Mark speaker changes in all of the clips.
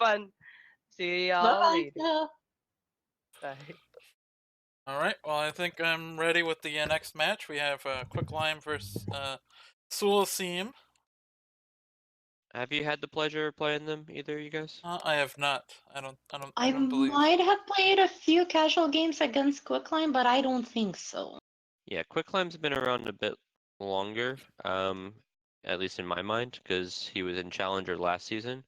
Speaker 1: fun. See y'all
Speaker 2: Bye.
Speaker 1: later. Bye.
Speaker 3: All right. Well, I think I'm ready with the next match. We have Quicklime versus Soolseem.
Speaker 4: Have you had the pleasure of playing them, either of you guys?
Speaker 3: I have not. I
Speaker 2: I
Speaker 3: don't believe.
Speaker 2: might have played a few casual games against Quicklime, but I don't think so.
Speaker 4: Yeah, Quicklime's been around a bit longer, at least in my mind, because he was in Challenger last season.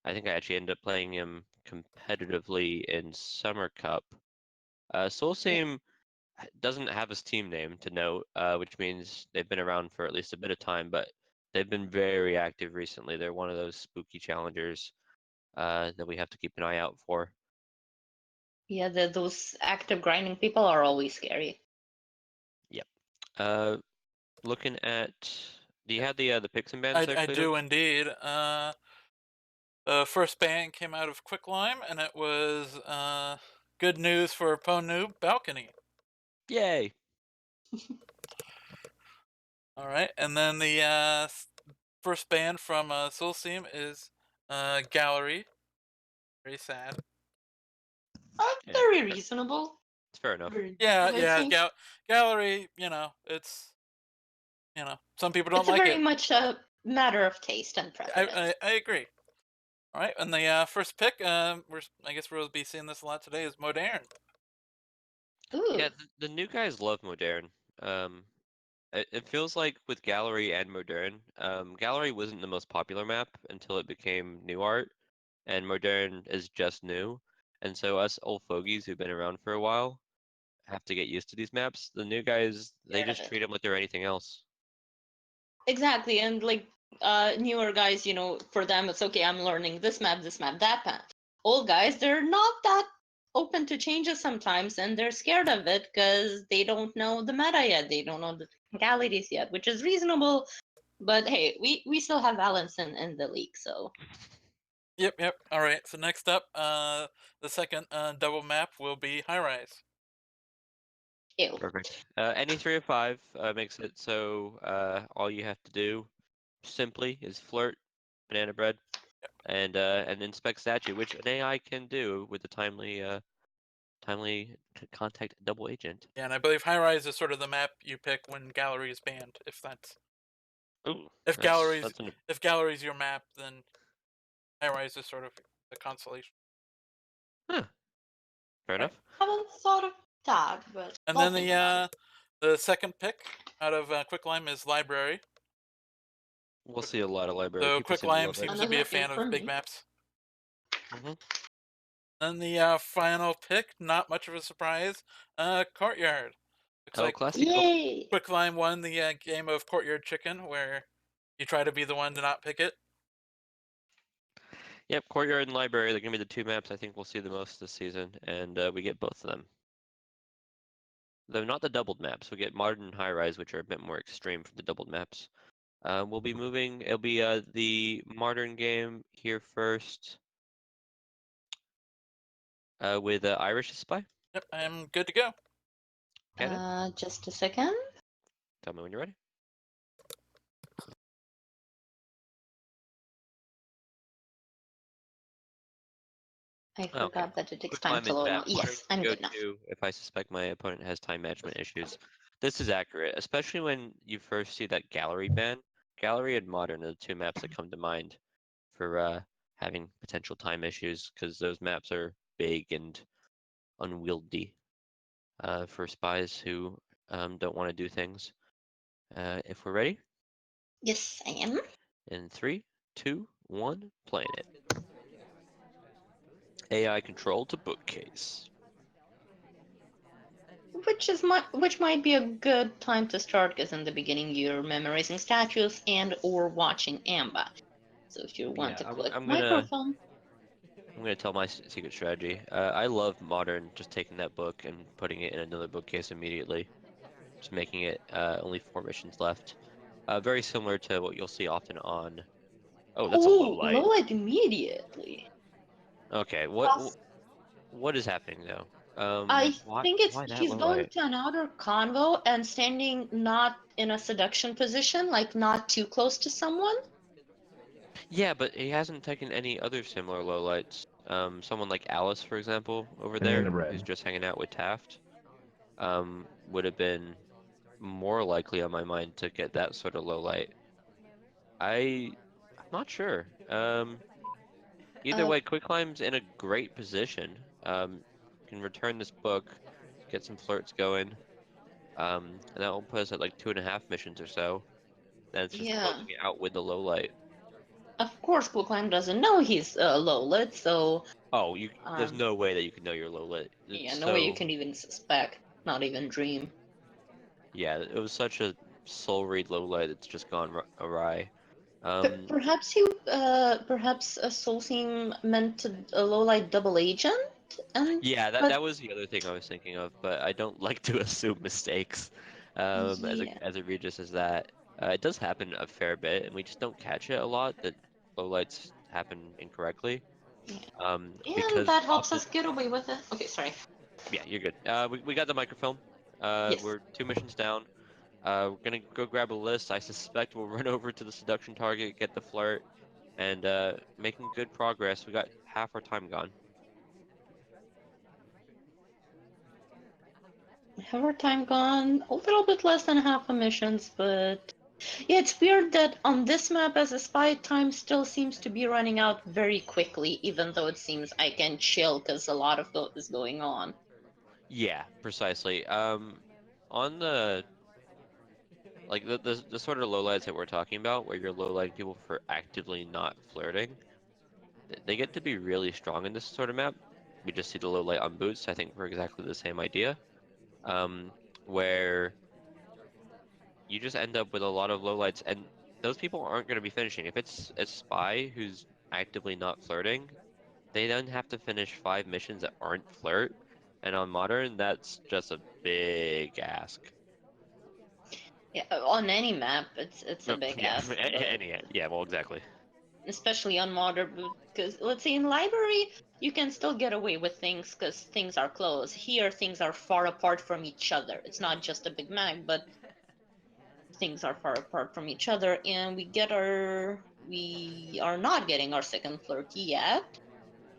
Speaker 4: I think I actually ended up playing him competitively in Summer Cup. Soulseam doesn't have his team name to note, which means they've been around for at least a bit of time, but they've been very active recently. They're one of those spooky challengers that we have to keep an eye out for.
Speaker 2: Yeah, those active grinding people are always scary.
Speaker 4: Yep. Looking at, do you have the picks and bans there,
Speaker 3: I
Speaker 4: Cleto?
Speaker 3: do indeed. The first ban came out of Quicklime, and it was good news for Noob Balcony.
Speaker 4: Yay!
Speaker 3: All right, and then the first ban from Soulseem is Gallery. Very sad.
Speaker 2: Very reasonable.
Speaker 4: It's fair enough.
Speaker 3: Yeah. Gallery. It's some people don't like it.
Speaker 2: It's very much a matter of taste and preference.
Speaker 3: I agree. All right, and the first pick, I guess we'll be seeing this a lot today, is Modern.
Speaker 2: Ooh.
Speaker 4: Yeah, the new guys love Modern. It feels like with Gallery and Modern, Gallery wasn't the most popular map until it became new art, and Modern is just new. And so us old fogies who've been around for a while have to get used to these maps. The new guys, they just treat them like they're anything else.
Speaker 2: Exactly, and like newer guys, for them it's okay, I'm learning this map, that map. Old guys, they're not that open to changes sometimes, and they're scared of it because they don't know the meta yet, they don't know the technicalities yet, which is reasonable. But hey, we still have balance in the league, so.
Speaker 3: Yep. All right. So next up, the second double map will be High Rise.
Speaker 2: Ew.
Speaker 4: Perfect. Any 3 of 5 makes it so all you have to do simply is flirt, banana bread, and inspect statue, which an AI can do with the timely contact double agent.
Speaker 3: Yeah, and I believe High Rise is sort of the map you pick when Gallery is banned. If that's
Speaker 4: Ooh,
Speaker 3: if Gallery's your map, then High Rise is sort of the consolation.
Speaker 4: Huh. Fair enough.
Speaker 2: I haven't thought of that, but.
Speaker 3: And then the second pick out of Quicklime is Library.
Speaker 4: We'll see a lot of library.
Speaker 3: So
Speaker 4: People
Speaker 3: Quicklime
Speaker 4: seem
Speaker 3: seems to be a fan of big maps.
Speaker 4: Mm-hmm.
Speaker 3: And the final pick, not much of a surprise, Courtyard. Looks like
Speaker 4: classic.
Speaker 2: Yay!
Speaker 3: Quicklime won the game of Courtyard Chicken, where you try to be the one to not pick it.
Speaker 4: Yep, Courtyard and Library, they're going to be the two maps I think we'll see the most this season, and we get both of them. Though not the doubled maps. We get Modern and High Rise, which are a bit more extreme from the doubled maps. We'll be moving, it'll be the Modern game here first with Irish Spy.
Speaker 3: Yep, I'm good to go.
Speaker 2: Just a second.
Speaker 4: Tell me when you're ready.
Speaker 2: I forgot that it takes time to load. Yes, I'm good now.
Speaker 4: If I suspect my opponent has time management issues. This is accurate, especially when you first see that Gallery ban. Gallery and Modern are the two maps that come to mind for having potential time issues, because those maps are big and unwieldy for spies who don't want to do things. If we're ready?
Speaker 2: Yes, I am.
Speaker 4: In 3, 2, 1, playing it. AI control to bookcase.
Speaker 2: Which might be a good time to start, because in the beginning you're memorizing statues and or watching Amba. So if you want to click microphone.
Speaker 4: I'm gonna tell my secret strategy. I love Modern, just taking that book and putting it in another bookcase immediately, just making it only 4 missions left. Very similar to what you'll see often on. Oh, that's a low light.
Speaker 2: Low light immediately.
Speaker 4: Okay, what is happening though?
Speaker 2: I think he's going
Speaker 4: light?
Speaker 2: to another convo and standing not in a seduction position, like not too close to someone.
Speaker 4: Yeah, but he hasn't taken any other similar lowlights. Someone like Alice, for example, over
Speaker 5: Any in
Speaker 4: there,
Speaker 5: the
Speaker 4: who's
Speaker 5: red.
Speaker 4: just hanging out with Taft, would have been more likely on my mind to get that sort of lowlight. I'm not sure. Either
Speaker 2: Uh,
Speaker 4: way, Quicklime's in a great position. Can return this book, get some flirts going, and that will put us at like 2.5 missions or so. And it's just
Speaker 2: yeah.
Speaker 4: closing it out with the lowlight.
Speaker 2: Of course, Quicklime doesn't know he's Lowlit, so
Speaker 4: Oh, there's
Speaker 2: um,
Speaker 4: no way that you can know your lowlit. It's
Speaker 2: yeah, no way you
Speaker 4: so,
Speaker 2: can even suspect, not even dream.
Speaker 4: yeah, it was such a soul read lowlight. It's just gone awry.
Speaker 2: Perhaps a Soulseem meant to a Lowlight double agent, and
Speaker 4: Yeah, that
Speaker 2: but
Speaker 4: that was the other thing I was thinking of, but I don't like to assume mistakes. As a
Speaker 2: yeah,
Speaker 4: as egregious as that, it does happen a fair bit, and we just don't catch it a lot that lowlights happen incorrectly.
Speaker 2: and
Speaker 4: Because
Speaker 2: that helps
Speaker 4: often,
Speaker 2: us get away with it. Okay, sorry.
Speaker 4: yeah, you're good. We got the microfilm.
Speaker 2: Yes.
Speaker 4: We're 2 missions down. We're gonna go grab a list. I suspect we'll run over to the seduction target, get the flirt, and making good progress. We got half our time gone.
Speaker 2: Have our time gone a little bit less than half a missions, but yeah, it's weird that on this map as a spy, time still seems to be running out very quickly, even though it seems I can chill because a lot of is going on.
Speaker 4: Yeah, precisely. On the like the sort of lowlights that we're talking about, where you're lowlighting people for actively not flirting, they get to be really strong in this sort of map. We just see the lowlight on boots. I think for exactly the same idea. Um, where you just end up with a lot of lowlights, and those people aren't going to be finishing. If it's a spy who's actively not flirting, they then have to finish 5 missions that aren't flirt. And on modern, that's just a big ask.
Speaker 2: Yeah, on any map, it's a
Speaker 4: Yep,
Speaker 2: big
Speaker 4: yeah,
Speaker 2: ask, but
Speaker 4: yeah, well, exactly.
Speaker 2: especially on modern, because let's say in library you can still get away with things because things are close. Here things are far apart from each other. It's not just a big map, but things are far apart from each other, and we are not getting our second flirt yet,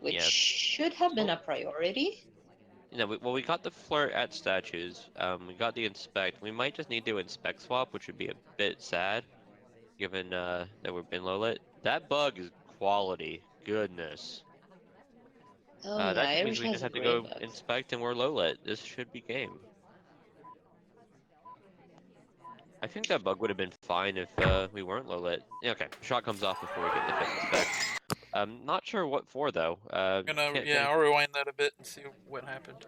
Speaker 2: which
Speaker 4: Yeah,
Speaker 2: should have been
Speaker 4: so
Speaker 2: a priority.
Speaker 4: we got the flirt at statues. We got the inspect. We might just need to inspect swap, which would be a bit sad, given that we've been low lit. That bug is quality. Goodness.
Speaker 2: Oh yeah,
Speaker 4: That just means
Speaker 2: Irish
Speaker 4: we
Speaker 2: has
Speaker 4: just
Speaker 2: a
Speaker 4: have to
Speaker 2: great
Speaker 4: go
Speaker 2: bugs.
Speaker 4: inspect and we're low lit. This should be game. I think that bug would have been fine if we weren't low lit. Yeah, okay, shot comes off before we get the fifth inspect. Not sure what for though. Can't
Speaker 3: Yeah,
Speaker 4: think.
Speaker 3: I'll rewind that a bit and see what happened.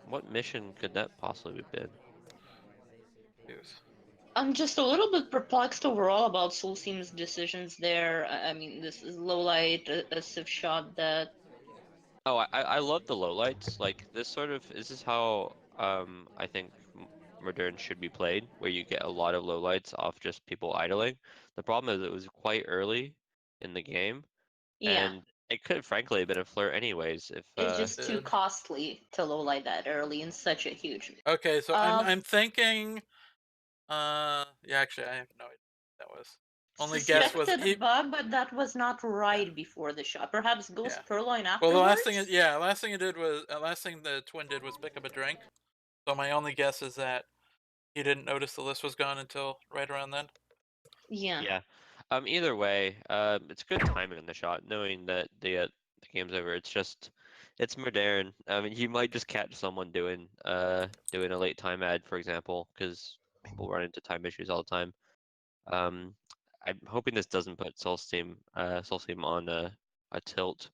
Speaker 4: What mission could that possibly have been?
Speaker 3: Yes.
Speaker 2: I'm just a little bit perplexed overall about Soulseem's decisions there. I mean, this is low light, a civ shot that.
Speaker 4: Oh, I love the lowlights. Like this is how I think Modern should be played, where you get a lot of lowlights off just people idling. The problem is it was quite early in the game,
Speaker 2: Yeah,
Speaker 4: and it could frankly have been a flirt anyways if
Speaker 2: it's just too
Speaker 3: Did.
Speaker 2: costly to low light that early in such a huge.
Speaker 3: Okay, so I'm
Speaker 2: Um,
Speaker 3: I'm thinking. Yeah, actually, I have no idea what that was. Only
Speaker 4: yeah
Speaker 3: guess was
Speaker 2: suspected a
Speaker 3: he.
Speaker 2: bug, but that was not
Speaker 3: Yeah,
Speaker 2: right before the shot. Perhaps
Speaker 3: yeah.
Speaker 2: Ghost Purloin
Speaker 3: Well,
Speaker 2: afterwards?
Speaker 3: last thing the twin did was pick up a drink. So my only guess is that he didn't notice the list was gone until right around then.
Speaker 2: Yeah.
Speaker 4: yeah. Either way, it's good timing on the shot, knowing that the game's over. It's Modern. I mean, you might just catch someone doing a late time ad, for example, because people run into time issues all the time. Um, I'm hoping this doesn't put Soulsteam on a tilt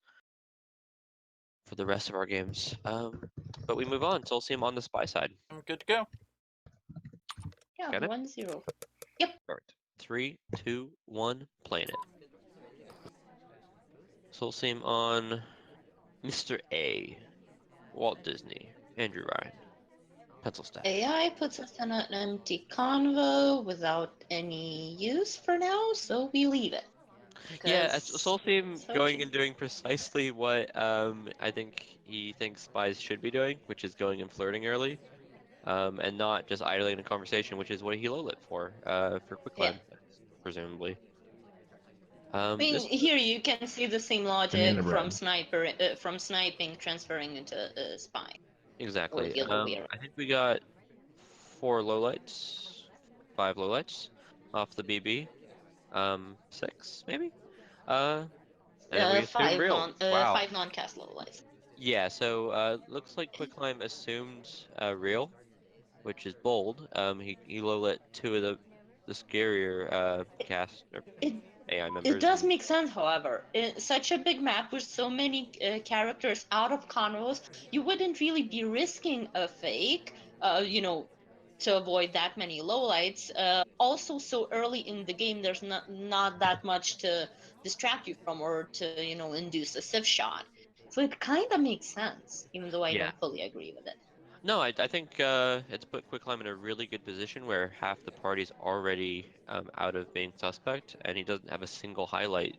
Speaker 4: for the rest of our games. But we move on. Soulsteam on the spy side.
Speaker 3: I'm good to go.
Speaker 2: Yeah,
Speaker 4: Got it?
Speaker 2: 1-0. Yep.
Speaker 4: Perfect. 3, 2, 1, playing it. Soulsteam on Mr. A. Walt Disney. Andrew Ryan. Pencil stack.
Speaker 2: AI puts us in an empty convo without any use for now, so we leave it.
Speaker 4: Yeah,
Speaker 2: Because
Speaker 4: Soulsteam
Speaker 2: so
Speaker 4: going and doing precisely what I think he thinks spies should be doing, which is going and flirting early. And not just idling in a conversation, which is what he low lit for
Speaker 2: yeah.
Speaker 4: Quicklime, presumably.
Speaker 2: I mean,
Speaker 4: This
Speaker 2: here you can see the same logic
Speaker 5: Banana
Speaker 2: from
Speaker 5: bread.
Speaker 2: from sniping transferring into spy or
Speaker 4: exactly.
Speaker 2: the other way around.
Speaker 4: I think we got 4 lowlights, 5 lowlights off the BB. 6 maybe. Uh, and then we assume real. Wow.
Speaker 2: Five non-cast level lights.
Speaker 4: Yeah. So looks like Quicklime assumed real, which is bold. He low lit 2 of the scarier cast or
Speaker 2: It
Speaker 4: AI
Speaker 2: it
Speaker 4: members
Speaker 2: does
Speaker 4: and
Speaker 2: make sense, however. In such a big map with so many characters out of convos, you wouldn't really be risking a fake, to avoid that many lowlights. Also, so early in the game, there's not that much to distract you from or to induce a civ shot. So it kind of makes sense, even though I
Speaker 4: yeah.
Speaker 2: don't fully agree with it.
Speaker 4: No, I think it's put Quicklime in a really good position where half the party's already out of being suspect, and he doesn't have a single highlight,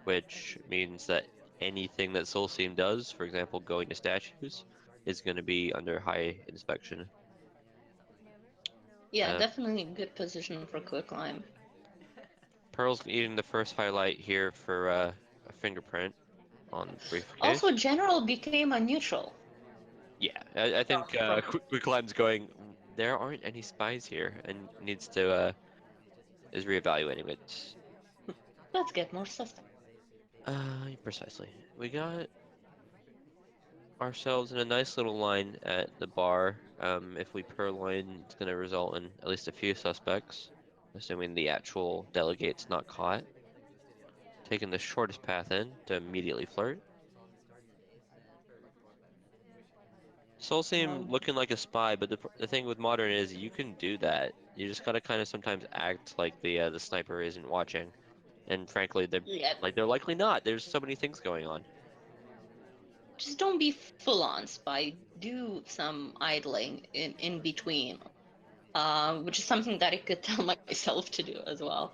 Speaker 4: which means that anything that Soulseem does, for example, going to statues, is going to be under high inspection.
Speaker 2: Yeah,
Speaker 4: Uh,
Speaker 2: definitely a good position for Quicklime.
Speaker 4: Pearl's eating the first highlight here for a fingerprint on the briefcase.
Speaker 2: Also, General became a neutral.
Speaker 4: Yeah, I think
Speaker 2: From
Speaker 4: Quicklime's going. There aren't any spies here, and needs to is reevaluating it.
Speaker 2: Let's get more suspect.
Speaker 4: Precisely. We got ourselves in a nice little line at the bar. If we purloin, it's going to result in at least a few suspects, assuming the actual delegate's not caught. Taking the shortest path in to immediately flirt. Soulseem
Speaker 2: Um,
Speaker 4: looking like a spy, but the thing with modern is you can do that. You just gotta kind of sometimes act like the sniper isn't watching, and frankly,
Speaker 2: yeah,
Speaker 4: they're likely not. There's so many things going on.
Speaker 2: just don't be full on spy. Do some idling in between, which is something that I could tell myself to do as well.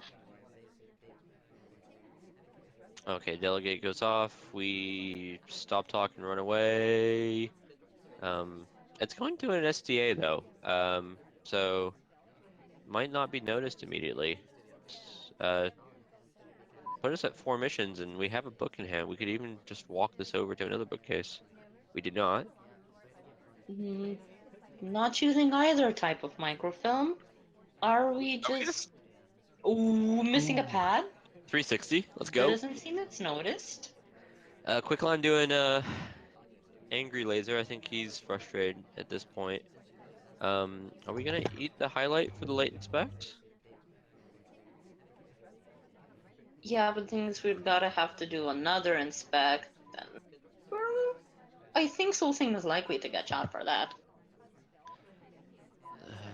Speaker 4: Okay, delegate goes off. We stop talking, run away. Um, it's going to an SDA though, so might not be noticed immediately. Put us at 4 missions, and we have a book in hand. We could even just walk this over to another bookcase. We did not.
Speaker 2: Mm, Not choosing either type of microfilm. Are we
Speaker 4: Oh, we
Speaker 2: just missing a
Speaker 4: Ooh.
Speaker 2: pad?
Speaker 4: 360. Let's
Speaker 2: That
Speaker 4: go.
Speaker 2: doesn't seem it's noticed.
Speaker 4: Quicklime doing angry laser. I think he's frustrated at this point. Are we gonna eat the highlight for the late inspect?
Speaker 2: Yeah, but things we've gotta have to do another inspect. Then I think Soulseem is likely to get shot for that.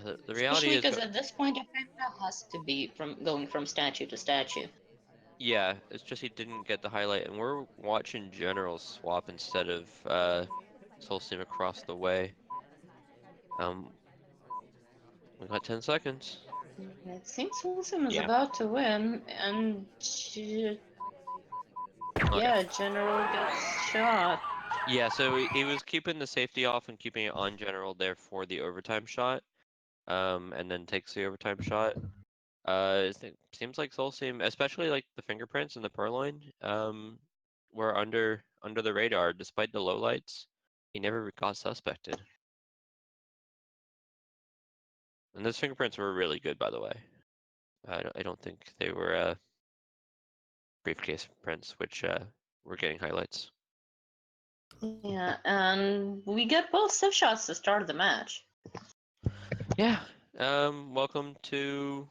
Speaker 4: The reality
Speaker 2: Especially
Speaker 4: is,
Speaker 2: because at this point, it kind of has to be from going from statue to statue.
Speaker 4: yeah, it's just he didn't get the highlight, and we're watching General swap instead of Soulseem across the way. Um, we got 10 seconds.
Speaker 2: It seems Soolseem is
Speaker 4: Yeah.
Speaker 2: about to win, and
Speaker 4: Okay.
Speaker 2: yeah, General gets shot.
Speaker 4: Yeah, so he was keeping the safety off and keeping it on General there for the overtime shot. And then takes the overtime shot. It seems like Soulseem, especially like the fingerprints and the purloin, were under the radar despite the lowlights. He never got suspected. And those fingerprints were really good, by the way. I don't think they were briefcase prints, which were getting highlights.
Speaker 2: Yeah, and we get both civ shots to start the match.
Speaker 4: Yeah. Welcome to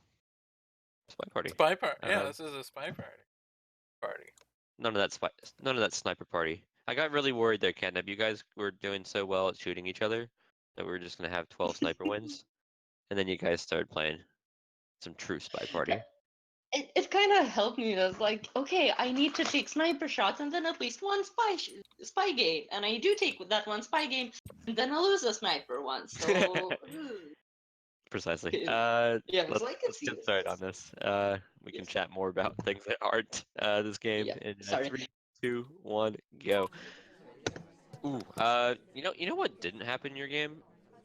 Speaker 4: Spy Party.
Speaker 3: Spy party. Yeah,
Speaker 4: Um,
Speaker 3: this is a spy party. Party.
Speaker 4: none of that sniper party. I got really worried there, Kenneth. You guys were doing so well at shooting each other that we were just gonna have 12 sniper wins, and then you guys started playing some true spy party.
Speaker 2: It kind of helped me. I was like, okay, I need to take sniper shots and then at least one spy game, and I do take that one spy game, and then I lose a sniper one. So
Speaker 4: Precisely.
Speaker 2: yeah, it was
Speaker 4: Let's
Speaker 2: like
Speaker 4: let's get started on this. We can
Speaker 2: yes,
Speaker 4: chat more about things that aren't this game
Speaker 2: yeah.
Speaker 4: in
Speaker 2: Sorry.
Speaker 4: 3, 2, 1, go. Ooh, you know what didn't happen in your game?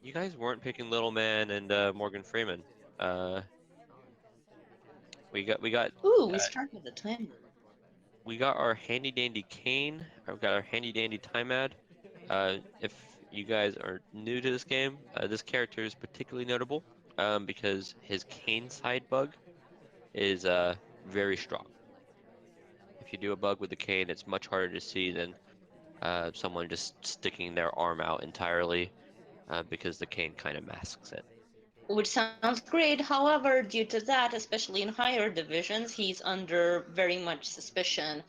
Speaker 4: You guys weren't picking Little Man and Morgan Freeman. Uh, we got
Speaker 2: Ooh, we
Speaker 4: uh,
Speaker 2: start with the time.
Speaker 4: we got our handy dandy cane. I've got our handy dandy time ad. If you guys are new to this game, this character is particularly notable because his cane side bug is very strong. If you do a bug with the cane, it's much harder to see than someone just sticking their arm out entirely because the cane kind of masks it.
Speaker 2: Which sounds great. However, due to that, especially in higher divisions, he's under very much suspicion.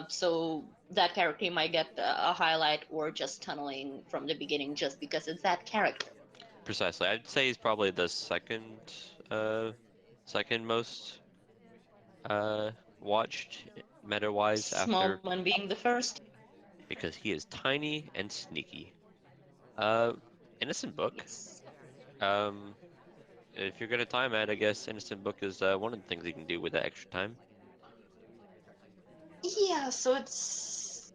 Speaker 2: So that character might get a highlight or just tunneling from the beginning just because it's that character.
Speaker 4: Precisely. I'd say he's probably the second most uh, watched meta-wise after
Speaker 2: Small one being the first.
Speaker 4: because he is tiny and sneaky. Uh, Innocent Book.
Speaker 2: Yes.
Speaker 4: Um, if you're gonna time it, I guess Innocent Book is one of the things you can do with that extra time.
Speaker 2: Yeah, so it's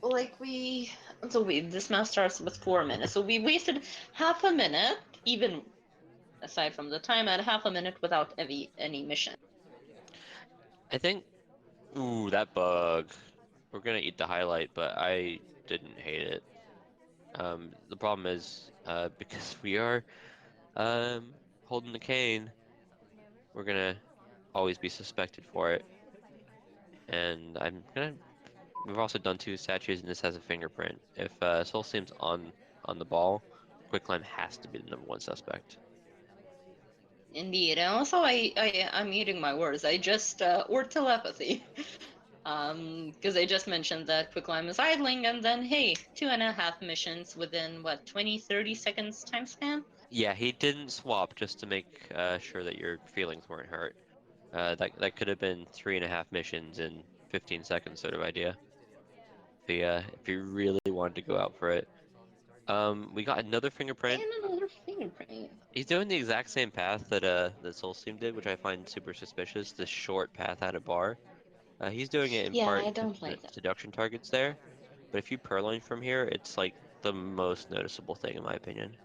Speaker 2: like this map starts with 4 minutes. So we wasted half a minute, even aside from the time, at half a minute without any mission.
Speaker 4: I think, ooh, that bug. We're gonna eat the highlight, but I didn't hate it. The problem is, because we are holding the cane, we're gonna always be suspected for it. And we've also done two statues, and this has a fingerprint. If Soulseem's on the ball, Quicklime has to be the number one suspect.
Speaker 2: Indeed, and also I'm eating my words. I just or telepathy, because I just mentioned that Quicklime is idling, and then hey, 2.5 missions within what 20-30 seconds time span.
Speaker 4: Yeah, he didn't swap just to make sure that your feelings weren't hurt. That could have been 3.5 missions in 15 seconds sort of idea. If he really wanted to go out for it. We got another
Speaker 2: And
Speaker 4: fingerprint.
Speaker 2: another fingerprint.
Speaker 4: He's doing the exact same path that Soulseem did, which I find super suspicious. The short path out of bar. He's doing it in
Speaker 2: Yeah,
Speaker 4: part
Speaker 2: I
Speaker 4: to
Speaker 2: don't
Speaker 4: prevent
Speaker 2: like that.
Speaker 4: seduction targets there. But if you purloin from here, it's like the most noticeable thing in my opinion.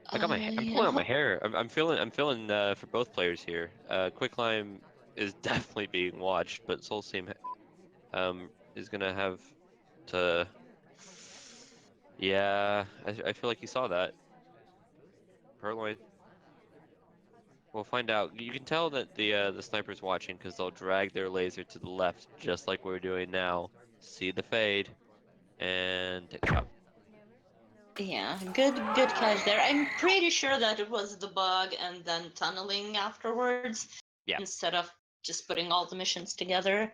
Speaker 4: I'm
Speaker 2: Yeah.
Speaker 4: pulling out my hair. I'm feeling for both players here. Quicklime is definitely being watched, but Soulseem is gonna have to. Yeah, I feel like he saw that. Purloin. We'll find out. You can tell that the sniper's watching because they'll drag their laser to the left, just like we're doing now. See the fade and take a shot.
Speaker 2: Yeah, good catch there. I'm pretty sure that it was the bug and then tunneling afterwards
Speaker 4: Yeah,
Speaker 2: instead of just putting all the missions together.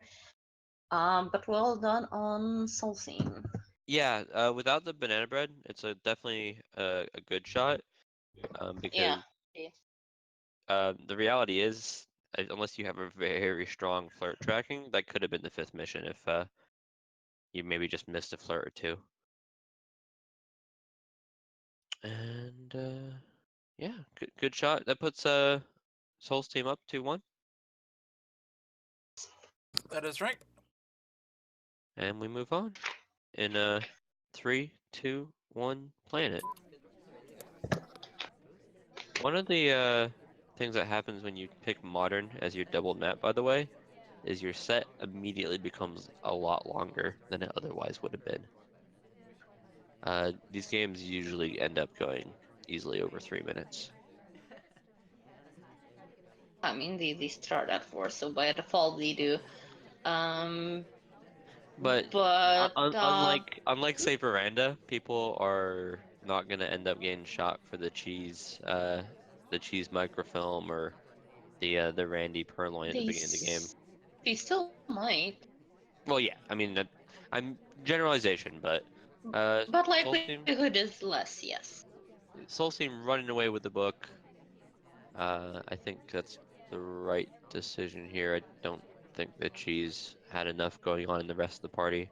Speaker 2: But well done on Soulseem.
Speaker 4: yeah. Without the banana bread, it's definitely a good shot.
Speaker 2: Yeah.
Speaker 4: Because the reality is, unless you have a very strong flirt tracking, that could have been the fifth mission if you maybe just missed a flirt or two. And yeah, good shot. That puts Soul's team up 2-1,
Speaker 3: That is right.
Speaker 4: and we move on in 3, 2, 1, planet. One of the things that happens when you pick modern as your double map, by the way, is your set immediately becomes a lot longer than it otherwise would have been. These games usually end up going easily over 3 minutes.
Speaker 2: I mean, they start at 4, so by default they do. Um,
Speaker 4: But
Speaker 2: but
Speaker 4: unlike say Veranda, people are not gonna end up getting shot for the cheese microfilm or the Randy Purloin at the
Speaker 2: they
Speaker 4: beginning of the game.
Speaker 2: they still might,
Speaker 4: Well, yeah, I mean I'm generalization, but
Speaker 2: but
Speaker 4: Soulseem
Speaker 2: likelihood is less. Yes.
Speaker 4: Soulseem running away with the book. I think that's the right decision here. I don't think that cheese had enough going on in the rest of the party,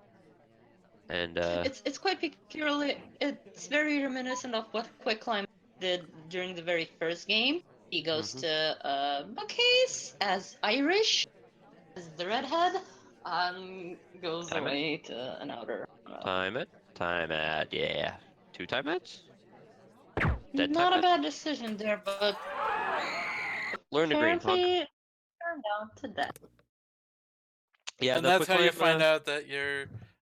Speaker 4: and
Speaker 2: It's quite peculiar. It's very reminiscent of what Quicklime did during the very first game. He goes
Speaker 4: mhm.
Speaker 2: to bookcase as Irish as the redhead, goes
Speaker 4: Time it,
Speaker 2: away to another.
Speaker 4: time it, time it. Yeah, two time hits, dead time
Speaker 2: Not a
Speaker 4: hit.
Speaker 2: bad decision there, but
Speaker 4: Learn to green, punk.
Speaker 2: apparently turned out to that.
Speaker 4: Yeah,
Speaker 3: And
Speaker 4: no,
Speaker 3: that's how you
Speaker 4: Quicklime,
Speaker 3: find out that your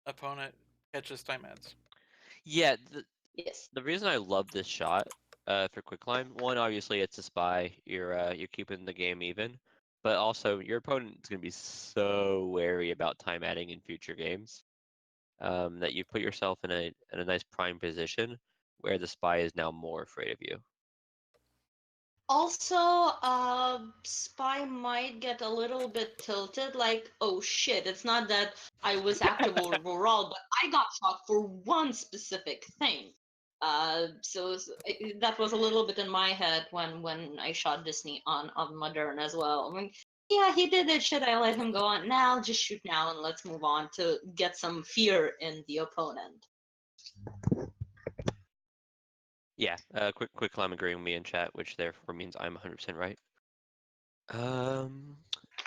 Speaker 3: opponent catches time ads.
Speaker 4: Yeah,
Speaker 2: Yes.
Speaker 4: the reason I love this shot for Quicklime, one, obviously it's a spy. You're keeping the game even, but also your opponent's gonna be so wary about time adding in future games that you put yourself in a nice prime position where the spy is now more afraid of you.
Speaker 2: Also, Spy might get a little bit tilted, like, oh shit, it's not that I was active overall, but I got shot for one specific thing. That was a little bit in my head when I shot Disney on Modern as well. I mean, yeah, he did it. Should I let him go on? Now, just shoot now and let's move on to get some fear in the opponent.
Speaker 4: Yeah, Quicklime agreeing with me in chat, which therefore means I'm 100% right.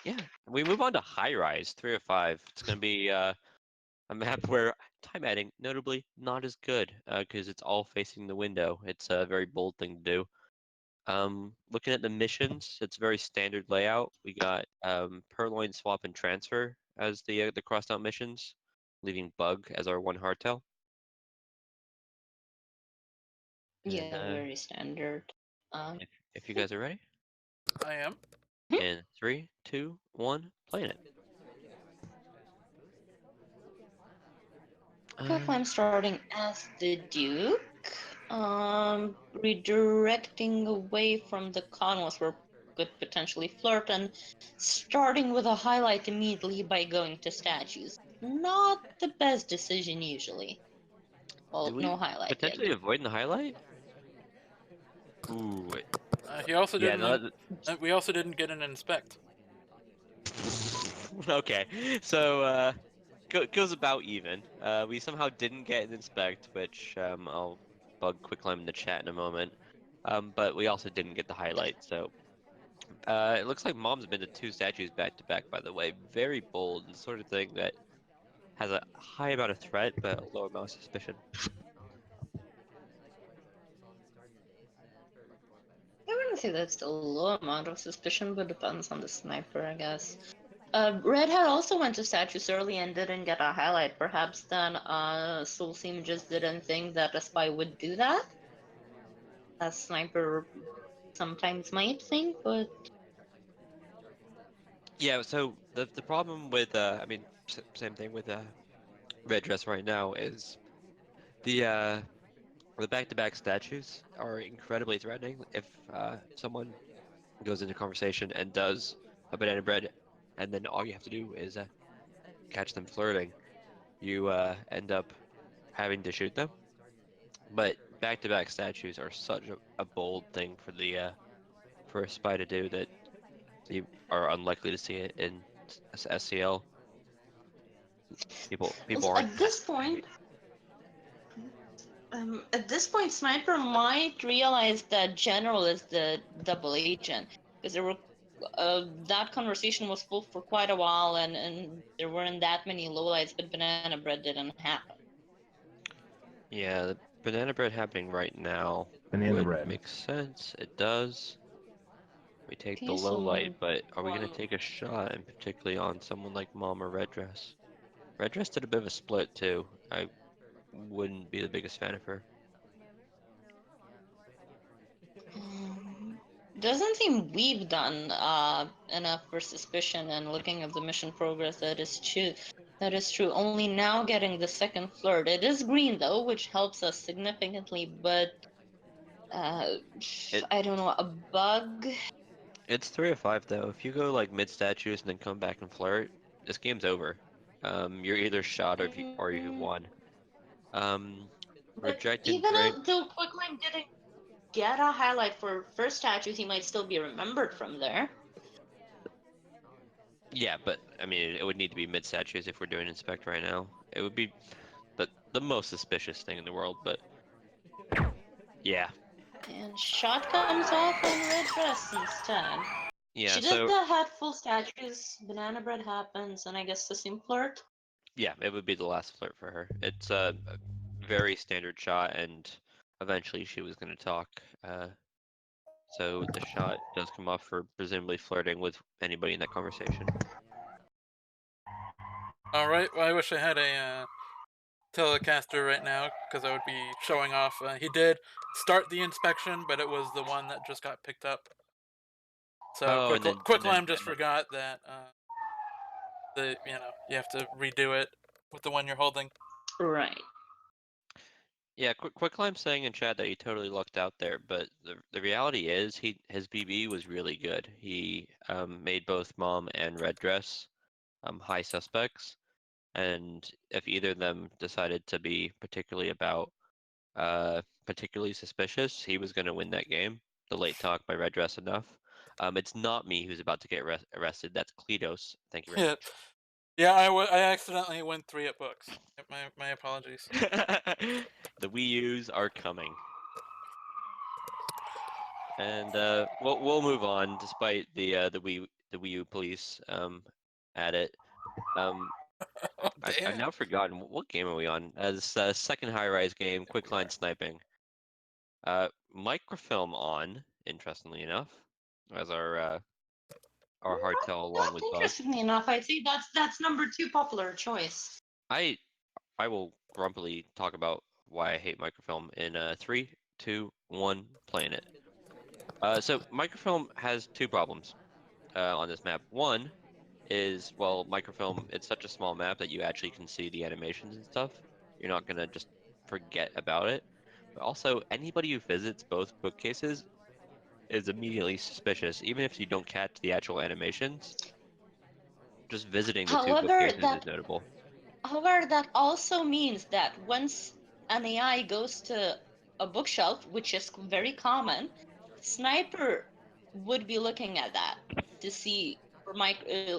Speaker 4: Yeah, we move on to High Rise 3 of 5. It's gonna be a map where time adding, notably, not as good because it's all facing the window. It's a very bold thing to do. Looking at the missions, it's a very standard layout. We got Purloin, Swap, and Transfer as the crossed out missions, leaving Bug as our one hardtail.
Speaker 2: Yeah,
Speaker 4: And
Speaker 2: very standard.
Speaker 4: if you guys are ready,
Speaker 3: I am.
Speaker 4: in 3, 2, 1, playing it.
Speaker 2: I'm starting as the Duke. Redirecting away from the convos where could potentially flirt and starting with a highlight immediately by going to statues. Not the best decision usually.
Speaker 4: Do
Speaker 2: Well,
Speaker 4: we
Speaker 2: no highlight yet.
Speaker 4: potentially avoid the highlight? Ooh,
Speaker 3: He also
Speaker 4: yeah,
Speaker 3: didn't.
Speaker 4: no,
Speaker 3: We also didn't get an inspect.
Speaker 4: okay, so goes about even. We somehow didn't get an inspect, which I'll bug Quicklime in the chat in a moment. But we also didn't get the highlight, so it looks like Mom's been to 2 statues back to back, by the way. Very bold, the sort of thing that has a high amount of threat, but a low amount of suspicion.
Speaker 2: I wouldn't say that's a low amount of suspicion, but depends on the sniper, I guess. Red Hat also went to statues early and didn't get a highlight. Perhaps then Soolseem just didn't think that a spy would do that. A sniper sometimes might think, but
Speaker 4: Yeah, so the problem with I mean same thing with red dress right now is the the back-to-back statues are incredibly threatening. If someone goes into conversation and does a banana bread, and then all you have to do is catch them flirting, you end up having to shoot them. But back-to-back statues are such a bold thing for the for a spy to do that you are unlikely to see it in SCL. People aren't
Speaker 2: at
Speaker 4: that
Speaker 2: this
Speaker 4: crazy.
Speaker 2: point, Sniper might realize that General is the double agent because that conversation was full for quite a while, and there weren't that many lowlights, but Banana Bread didn't happen.
Speaker 4: Yeah, the banana bread happening right now
Speaker 5: Banana
Speaker 4: would
Speaker 5: bread.
Speaker 4: make sense. It does. We take the
Speaker 2: Okay,
Speaker 4: low light,
Speaker 2: so
Speaker 4: but are we gonna take a shot, and particularly on someone like Mom or Red Dress? Red Dress did a bit of a split too. I wouldn't be the biggest fan of her.
Speaker 2: Doesn't seem we've done enough for suspicion, and looking at the mission progress, that is true. That is true. Only now getting the second flirt. It is green though, which helps us significantly, but uh,
Speaker 4: It
Speaker 2: I don't know, a bug.
Speaker 4: it's 3 of 5 though. If you go like mid statues and then come back and flirt, this game's over. You're either shot or you've
Speaker 2: Mm,
Speaker 4: won. Um,
Speaker 2: but
Speaker 4: rejected
Speaker 2: even
Speaker 4: drink.
Speaker 2: though Quicklime didn't get a highlight for first statues, he might still be remembered from there.
Speaker 4: Yeah, but I mean, it would need to be mid statues if we're doing inspect right now. It would be the most suspicious thing in the world, but yeah.
Speaker 2: And shot comes off on red dress instead.
Speaker 4: Yeah,
Speaker 2: She did
Speaker 4: so
Speaker 2: the hatful statues, banana bread happens, and I guess the same flirt.
Speaker 4: yeah, it would be the last flirt for her. It's a very standard shot, and eventually she was going to talk. So the shot does come off for presumably flirting with anybody in that conversation.
Speaker 3: All right. Well, I wish I had a Telecaster right now because I would be showing off. He did start the inspection, but it was the one that just got picked up. So
Speaker 4: Oh, and then
Speaker 3: Quicklime just forgot that you have to redo it with the one you're holding.
Speaker 2: Right.
Speaker 4: yeah, Quicklime saying in chat that he totally lucked out there, but the reality is his BB was really good. He made both Mom and Red Dress high suspects, and if either of them decided to be particularly suspicious, he was going to win that game. The late talk by Red Dress enough. It's not me who's about to get arrested. That's Kledos. Thank you very
Speaker 3: Yeah, yeah. I accidentally went 3 at books. My apologies.
Speaker 4: much. The Wii U's are coming. And we'll move on despite the Wii U police at it. Um,
Speaker 3: Oh
Speaker 4: I've
Speaker 3: damn.
Speaker 4: now forgotten what game are we on? As second high-rise game, Quickline sniping. Microfilm on, interestingly enough, as our hardtail along
Speaker 2: Not
Speaker 4: with Bug.
Speaker 2: interestingly enough, I'd say that's number 2 popular choice.
Speaker 4: I will grumpily talk about why I hate microfilm in 3, 2, 1, playing it. So microfilm has two problems on this map. One is, well, microfilm, it's such a small map that you actually can see the animations and stuff. You're not gonna just forget about it. But also, anybody who visits both bookcases is immediately suspicious, even if you don't catch the actual animations. Just visiting the two
Speaker 2: However,
Speaker 4: bookcases is
Speaker 2: that
Speaker 4: notable.
Speaker 2: However, that also means that once an AI goes to a bookshelf, which is very common, Sniper would be looking at that to see for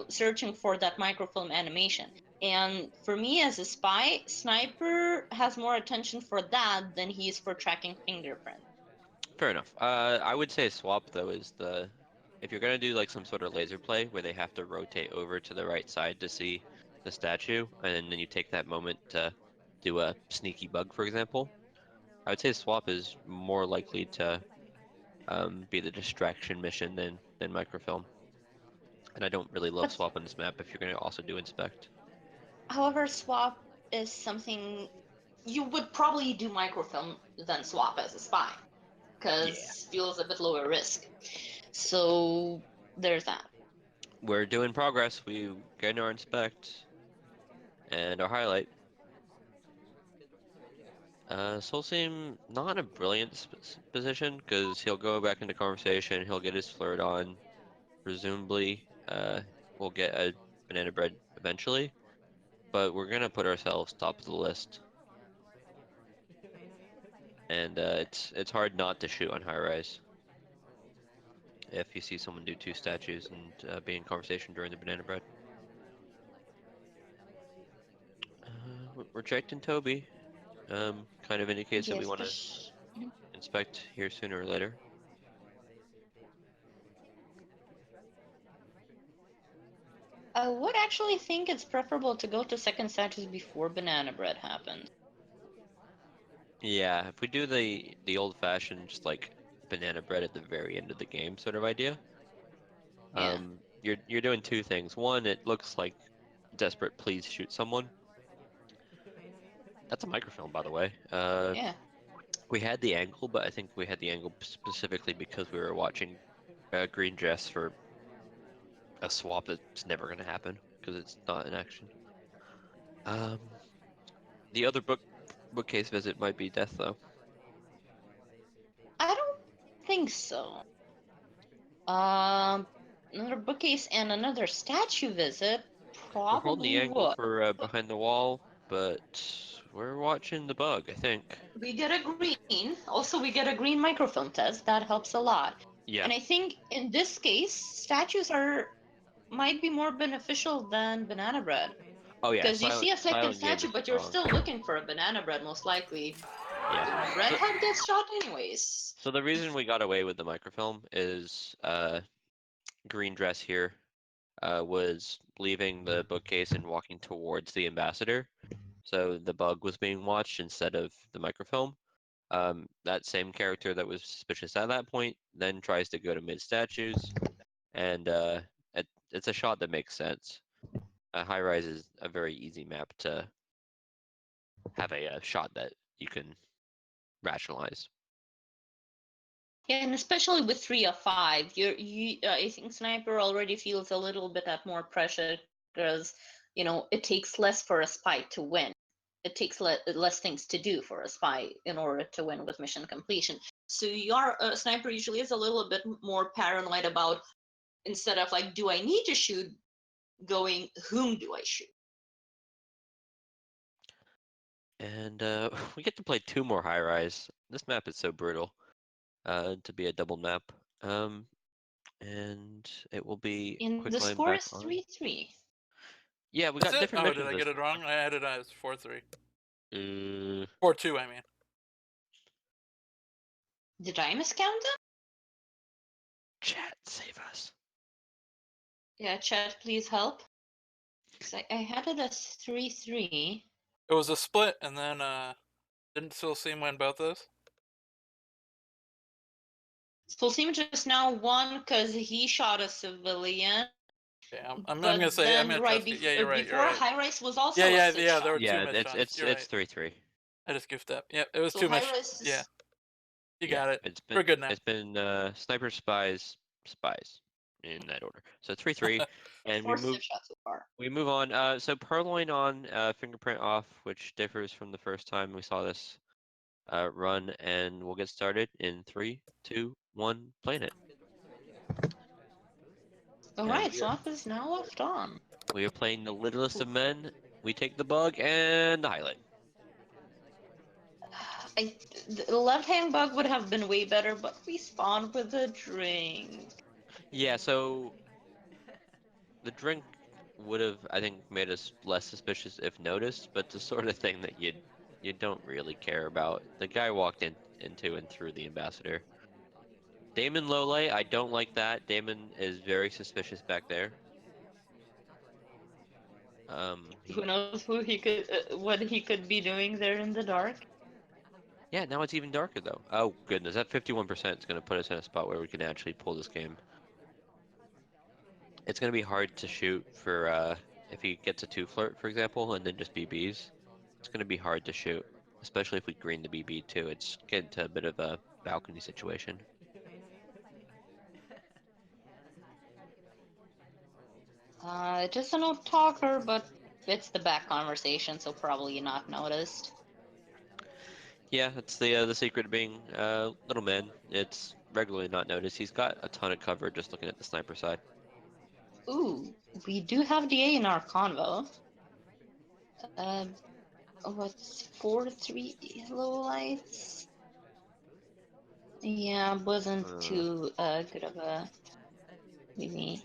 Speaker 2: searching for that microfilm animation. And for me as a spy, Sniper has more attention for that than he is for tracking fingerprints.
Speaker 4: Fair enough. I would say swap though is the if you're gonna do like some sort of laser play where they have to rotate over to the right side to see the statue, and then you take that moment to do a sneaky bug, for example. I would say swap is more likely to be the distraction mission than microfilm. And I don't really love
Speaker 2: But
Speaker 4: swap on this map if you're gonna also do inspect.
Speaker 2: however, swap is something you would probably do microfilm than swap as a spy,
Speaker 4: Yeah.
Speaker 2: because feels a bit lower risk. So there's that.
Speaker 4: We're doing progress. We getting our inspect and our highlight. Soulseem not in a brilliant position because he'll go back into conversation. He'll get his flirt on. Presumably, we'll get a banana bread eventually, but we're gonna put ourselves top of the list. And it's hard not to shoot on high rise if you see someone do two statues and be in conversation during the banana bread. We're rejecting Toby. Kind of indicates that we
Speaker 2: Yes,
Speaker 4: want
Speaker 2: but
Speaker 4: to inspect here sooner or later.
Speaker 2: I would actually think it's preferable to go to second status before banana bread happens.
Speaker 4: Yeah, if we do the old-fashioned just like banana bread at the very end of the game sort of idea,
Speaker 2: Yeah,
Speaker 4: you're doing two things. One, it looks like desperate please shoot someone. That's a microfilm, by the way.
Speaker 2: yeah.
Speaker 4: We had the angle, but I think we had the angle specifically because we were watching Green Dress for a swap that's never going to happen because it's not in action. Um, the other bookcase visit might be death though.
Speaker 2: I don't think so. Um, Another bookcase and another statue visit
Speaker 4: We're holding the
Speaker 2: probably
Speaker 4: angle
Speaker 2: would.
Speaker 4: for behind the wall, but we're watching the bug, I think.
Speaker 2: We get a green. Also, we get a green microfilm test. That helps a lot.
Speaker 4: Yeah.
Speaker 2: And I think in this case, statues are might be more beneficial than banana bread.
Speaker 4: Oh yeah,
Speaker 2: Because you see a second
Speaker 4: silent game
Speaker 2: statue,
Speaker 4: is
Speaker 2: but you're
Speaker 4: strong.
Speaker 2: still looking for a banana bread, most likely.
Speaker 4: Yeah. So
Speaker 2: Redhead gets shot anyways.
Speaker 4: so the reason we got away with the microfilm is Green Dress here was leaving the bookcase and walking towards the ambassador. So the bug was being watched instead of the microfilm. That same character that was suspicious at that point then tries to go to mid statues, and it's a shot that makes sense. High rise is a very easy map to have a shot that you can rationalize.
Speaker 2: Yeah, and especially with 3 of 5, I think sniper already feels a little bit at more pressure because it takes less for a spy to win. It takes less things to do for a spy in order to win with mission completion. So your sniper usually is a little bit more paranoid about, instead of like, do I need to shoot, going, whom do I shoot?
Speaker 4: And we get to play 2 more high rise. This map is so brutal to be a double map. And it will be
Speaker 2: And the
Speaker 4: Quicklime
Speaker 2: score
Speaker 4: back
Speaker 2: is
Speaker 4: on.
Speaker 2: 3-3.
Speaker 4: Yeah, we
Speaker 3: Is
Speaker 4: got
Speaker 3: it?
Speaker 4: different
Speaker 3: Oh, did
Speaker 4: missions
Speaker 3: I
Speaker 4: this
Speaker 3: get it wrong? I had it as 4-3. 4-2, I mean.
Speaker 2: Did I miscount them?
Speaker 4: Chat, save us.
Speaker 2: Yeah, chat, please help. 'Cause I had it as 3-3.
Speaker 3: It was a split, and then didn't Soolseem win both those?
Speaker 2: Soolseem just now won because he shot a civilian.
Speaker 3: Yeah, I'm
Speaker 2: But
Speaker 3: gonna say I'm
Speaker 2: then
Speaker 3: gonna
Speaker 2: right
Speaker 3: trust you. Yeah, you're right. You're
Speaker 2: before,
Speaker 3: right.
Speaker 2: High Rise was also
Speaker 3: Yeah,
Speaker 2: a
Speaker 3: yeah,
Speaker 2: 6
Speaker 3: yeah. There
Speaker 2: shot.
Speaker 3: were 2
Speaker 4: Yeah,
Speaker 3: missed shots. You're right.
Speaker 4: 3-3.
Speaker 3: I just goofed up. Yeah, it was
Speaker 2: So
Speaker 3: 2
Speaker 2: High
Speaker 3: missed.
Speaker 2: Rise is
Speaker 3: Yeah, you
Speaker 4: Yeah,
Speaker 3: got it.
Speaker 4: it's
Speaker 3: We're
Speaker 4: been
Speaker 3: good now.
Speaker 4: it's been sniper spies in that order. So 3-3, and
Speaker 2: 4th shot so far.
Speaker 4: we move on. So purloin on, fingerprint off, which differs from the first time we saw this run, and we'll get started in 3, 2, 1, playing it.
Speaker 2: Alright, swap is now left on.
Speaker 4: We are playing the littlest of men. We take the bug and the highlight.
Speaker 2: The left-hand bug would have been way better, but we spawned with a drink.
Speaker 4: Yeah, so the drink would have, I think, made us less suspicious if noticed, but the sort of thing that you don't really care about. The guy walked into and through the ambassador. Damon Lole, I don't like that. Damon is very suspicious back there.
Speaker 2: Who knows what he could be doing there in the dark?
Speaker 4: Yeah, now it's even darker though. Oh goodness, that 51% is going to put us in a spot where we can actually pull this game. It's going to be hard to shoot for if he gets a 2 flirt, for example, and then just BBs. It's going to be hard to shoot, especially if we green the BB too. It's getting to a bit of a balcony situation.
Speaker 2: It is a no talker, but it's the back conversation, so probably not noticed.
Speaker 4: Yeah, that's the secret of being little man. It's regularly not noticed. He's got a ton of cover just looking at the sniper side.
Speaker 2: Ooh, we do have DA in our convo. What's 4-3 low lights? Yeah, wasn't too good of a maybe.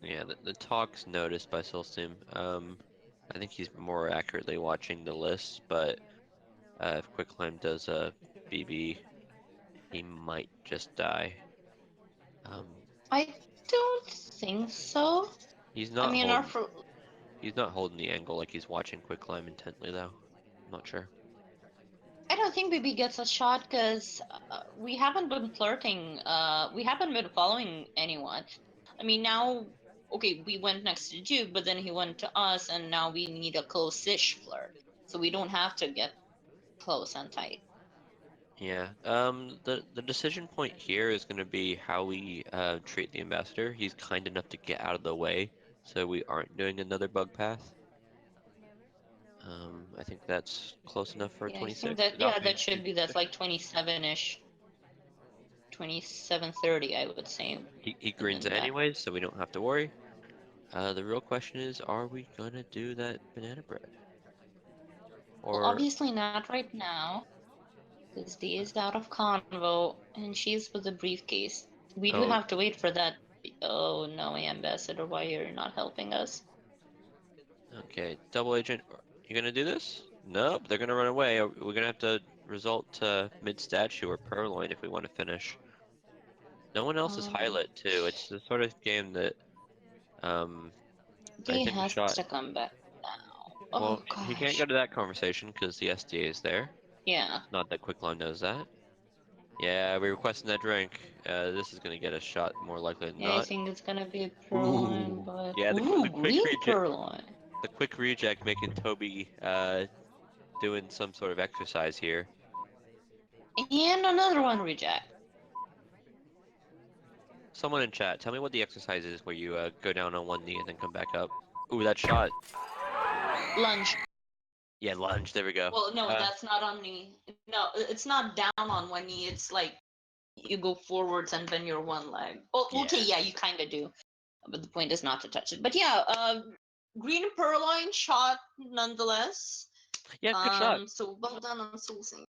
Speaker 4: Yeah, the talk's noticed by Soolseem. I think he's more accurately watching the list, but if Quicklime does a BB, he might just die.
Speaker 2: I don't think so.
Speaker 4: He's
Speaker 2: I
Speaker 4: not
Speaker 2: mean,
Speaker 4: he's not holding the angle like he's watching Quicklime intently though. I'm not sure.
Speaker 2: I don't think BB gets a shot because we haven't been flirting. We haven't been following anyone. I mean, now, okay, we went next to Duke, but then he went to us, and now we need a close-ish flirt. So we don't have to get close and tight.
Speaker 4: Yeah. The decision point here is going to be how we treat the ambassador. He's kind enough to get out of the way, so we aren't doing another bug path. I think that's close enough for
Speaker 2: Yeah, I
Speaker 4: 26
Speaker 2: think that,
Speaker 4: without
Speaker 2: yeah,
Speaker 4: being
Speaker 2: that
Speaker 4: too
Speaker 2: should be, that's like 27-ish. 27:30, I would say.
Speaker 4: He greens
Speaker 2: Within
Speaker 4: it
Speaker 2: that.
Speaker 4: anyways, so we don't have to worry. The real question is, are we gonna do that banana bread?
Speaker 2: Well,
Speaker 4: Or
Speaker 2: obviously not right now, because D is out of convo, and she's with the briefcase. We do
Speaker 4: oh,
Speaker 2: have to wait for that. Oh no, Ambassador, why you're not helping us?
Speaker 4: okay, double agent, you gonna do this? Nope, they're gonna run away. We're gonna have to result to mid statue or purloin if we want to finish. No one else is highlight too. It's the sort of game that I
Speaker 2: D
Speaker 4: think a
Speaker 2: has
Speaker 4: shot.
Speaker 2: to come back now.
Speaker 4: Well,
Speaker 2: Oh
Speaker 4: he can't
Speaker 2: gosh.
Speaker 4: go to that conversation because the SDA is there.
Speaker 2: Yeah.
Speaker 4: Not that Quicklime knows that. Yeah, we're requesting that drink. This is gonna get a shot more likely than
Speaker 2: Yeah, I
Speaker 4: not.
Speaker 2: think it's gonna be a purloin,
Speaker 4: Ooh.
Speaker 2: but
Speaker 4: Yeah,
Speaker 2: ooh,
Speaker 4: the quick
Speaker 2: green
Speaker 4: reject
Speaker 2: purloin.
Speaker 4: the quick reject making Toby doing some sort of exercise here.
Speaker 2: And another one reject.
Speaker 4: Someone in chat, tell me what the exercise is where you go down on one knee and then come back up. Ooh, that shot.
Speaker 2: Lunge.
Speaker 4: Yeah, lunge. There we go.
Speaker 2: Well, no, that's not on knee. No, it's not down on one knee. It's like you go forwards and bend your one leg. Oh, okay,
Speaker 4: Yeah.
Speaker 2: yeah, you kind of do. But the point is not to touch it. But yeah, green purloin shot nonetheless.
Speaker 4: Yeah, good shot.
Speaker 2: So well done on Soolseem.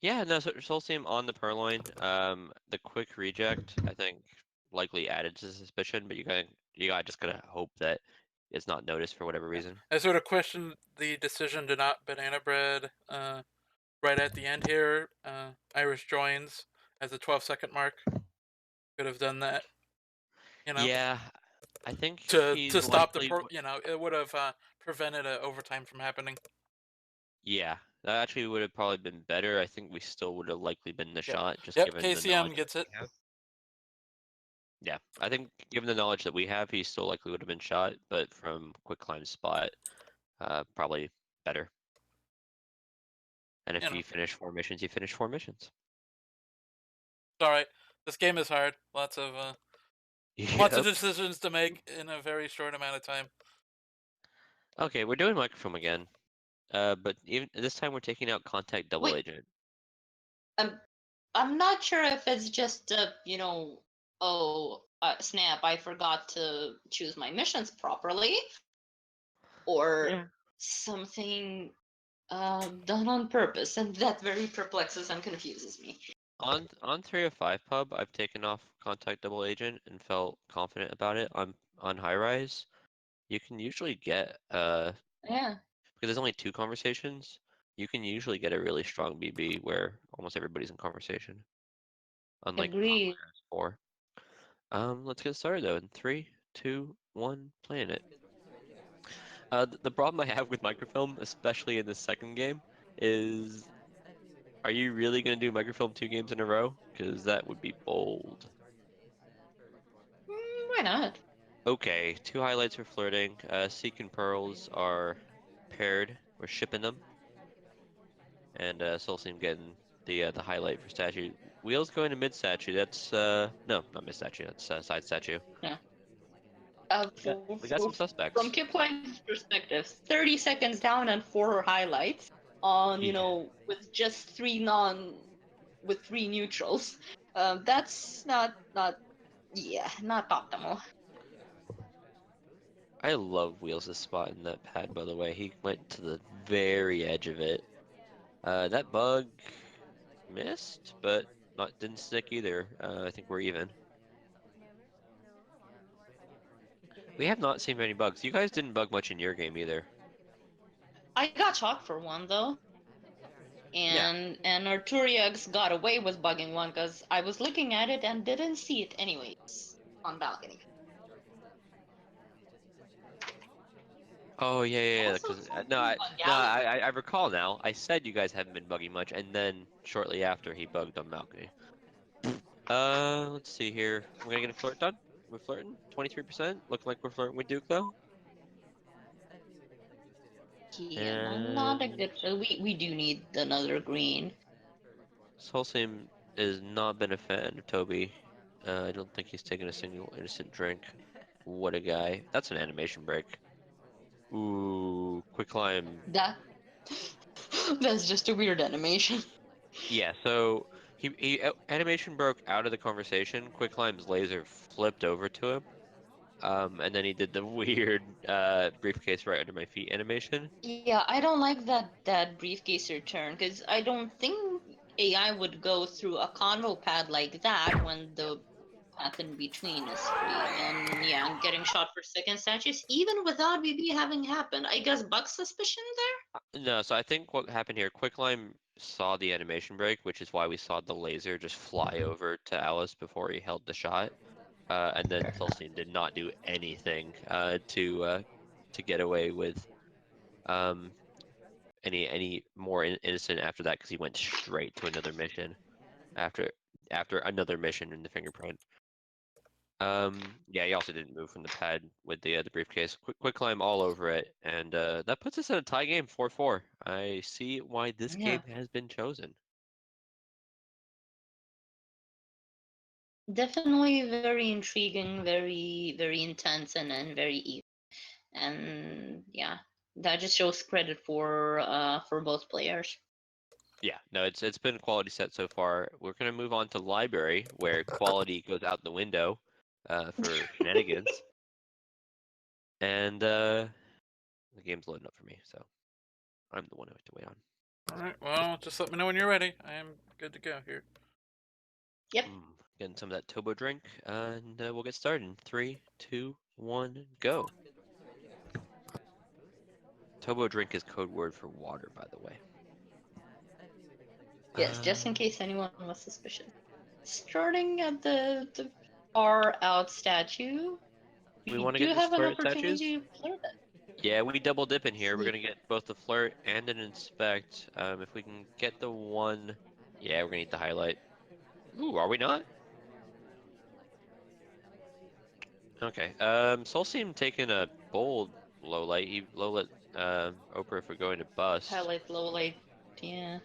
Speaker 4: Yeah, no, so Soulseam on the purloin. The quick reject, I think, likely added to suspicion, but you gotta just gotta hope that it's not noticed for whatever reason.
Speaker 3: I sort of questioned the decision to not banana bread right at the end here. Irish joins at the 12-second mark. Could have done that,
Speaker 4: Yeah, I think
Speaker 3: to
Speaker 4: he's
Speaker 3: stop the
Speaker 4: likely.
Speaker 3: it would have prevented an overtime from happening.
Speaker 4: Yeah, that actually would have probably been better. I think we still would have likely been the
Speaker 3: Yep.
Speaker 4: shot, just
Speaker 3: Yep,
Speaker 4: given the
Speaker 3: KCM
Speaker 4: knowledge
Speaker 3: gets it.
Speaker 4: we have. Yeah, I think given the knowledge that we have, he still likely would have been shot, but from Quicklime spot, probably better. And if you finish 4 missions, you finish 4 missions.
Speaker 3: It's all right. This game is hard. Lots of
Speaker 4: Yep.
Speaker 3: decisions to make in a very short amount of time.
Speaker 4: Okay, we're doing microfilm again. But even this time we're taking out contact double
Speaker 2: Wait.
Speaker 4: agent.
Speaker 2: I'm not sure if it's just snap, I forgot to choose my missions properly, or
Speaker 4: Yeah.
Speaker 2: something done on purpose, and that very perplexes and confuses me.
Speaker 4: On 305 pub, I've taken off contact double agent and felt confident about it. On high rise, you can usually get
Speaker 2: Yeah,
Speaker 4: because there's only 2 conversations, you can usually get a really strong BB where almost everybody's in conversation. Unlike
Speaker 2: agreed.
Speaker 4: 4. Let's get started though in 3, 2, 1, playing it. The problem I have with microfilm, especially in the second game, is are you really going to do microfilm 2 games in a row? Because that would be bold.
Speaker 2: Why not?
Speaker 4: Okay, 2 highlights for flirting. Seek and Pearls are paired. We're shipping them. And Soulseem getting the highlight for statue. Wheels going to mid statue. That's no, not mid statue. That's side statue.
Speaker 2: Yeah.
Speaker 4: We got some
Speaker 2: From
Speaker 4: suspects.
Speaker 2: Kipline's perspective, 30 seconds down and 4 highlights on,
Speaker 4: Yeah.
Speaker 2: with just 3 neutrals. That's not optimal.
Speaker 4: I love Wheels' spot in that pad, by the way. He went to the very edge of it. That bug missed, but not didn't stick either. I think we're even. We have not seen many bugs. You guys didn't bug much in your game either.
Speaker 2: I got chalked for one though,
Speaker 4: Yeah.
Speaker 2: and Arturiax got away with bugging one because I was looking at it and didn't see it anyways on balcony.
Speaker 4: Oh yeah.
Speaker 2: Also,
Speaker 4: Because
Speaker 2: something bug out.
Speaker 4: I recall now. I said you guys haven't been bugging much, and then shortly after he bugged on balcony. Let's see here. We're gonna get a flirt done. We're flirting. 23%. Looking like we're flirting with Duke though.
Speaker 2: Yeah, no, not a
Speaker 4: And
Speaker 2: good. We do need another green.
Speaker 4: Soulseem has not been a fan of Toby. I don't think he's taken a single innocent drink. What a guy. That's an animation break. Ooh, Quicklime.
Speaker 2: That that's just a weird animation.
Speaker 4: Yeah, so he animation broke out of the conversation. Quicklime's laser flipped over to him. And then he did the weird briefcase right under my feet animation.
Speaker 2: Yeah, I don't like that briefcase return because I don't think AI would go through a convo pad like that when the path in between is free. And yeah, I'm getting shot for second statues even without BB having happened. I guess bug suspicion there.
Speaker 4: No, so I think what happened here, Quicklime saw the animation break, which is why we saw the laser just fly over to Alice before he held the shot. And then Soulstein did not do anything to get away with um, any more innocent after that because he went straight to another mission after another mission in the fingerprint. Yeah, he also didn't move from the pad with the briefcase. Quicklime all over it, and that puts us in a tie game, 4-4. I see why this
Speaker 2: Yeah.
Speaker 4: game has been chosen.
Speaker 2: Definitely very intriguing, very intense, and very even. And yeah, that just shows credit for both players.
Speaker 4: Yeah, no, it's been a quality set so far. We're gonna move on to library, where quality goes out the window for shenanigans. And the game's loading up for me, so I'm the one who has to wait on.
Speaker 3: Alright, well, just let me know when you're ready. I am good to go here.
Speaker 2: Yep.
Speaker 4: Getting some of that Tobo drink, and we'll get started in 3, 2, 1, go. Tobo drink is code word for water, by the way.
Speaker 2: Yes, just in case anyone was suspicious. Starting at the far out statue,
Speaker 4: We
Speaker 2: we
Speaker 4: want to
Speaker 2: do
Speaker 4: get this
Speaker 2: have an
Speaker 4: flirt statues?
Speaker 2: opportunity to flirt it.
Speaker 4: Yeah, we double dip in here. We're gonna get both the flirt and an inspect. If we can get the one, yeah, we're gonna need the highlight. Ooh, are we not? Okay. Soulseem taking a bold low light. He low lit Oprah for going to bust.
Speaker 2: Highlight low light, yeah.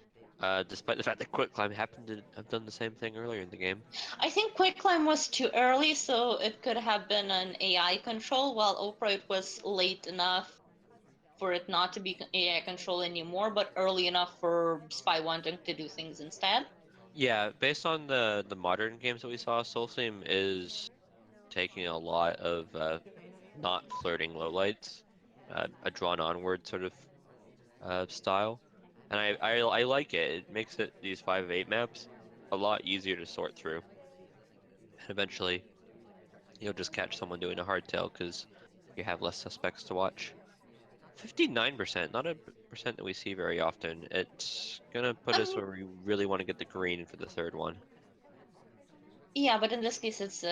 Speaker 4: Despite the fact that Quicklime happened to have done the same thing earlier in the game.
Speaker 2: I think Quicklime was too early, so it could have been an AI control, while Oprah it was late enough for it not to be AI control anymore, but early enough for Spy wanting to do things instead.
Speaker 4: Yeah, based on the modern games that we saw, Soulseem is taking a lot of not flirting lowlights, a drawn onward sort of style, and I like it. It makes it these 5 of 8 maps a lot easier to sort through. And eventually, you'll just catch someone doing a hardtail because you have less suspects to watch. 59%, not a percent that we see very often. It's gonna put us where we really want to get the green for the third one.
Speaker 2: Yeah, but in this case, it's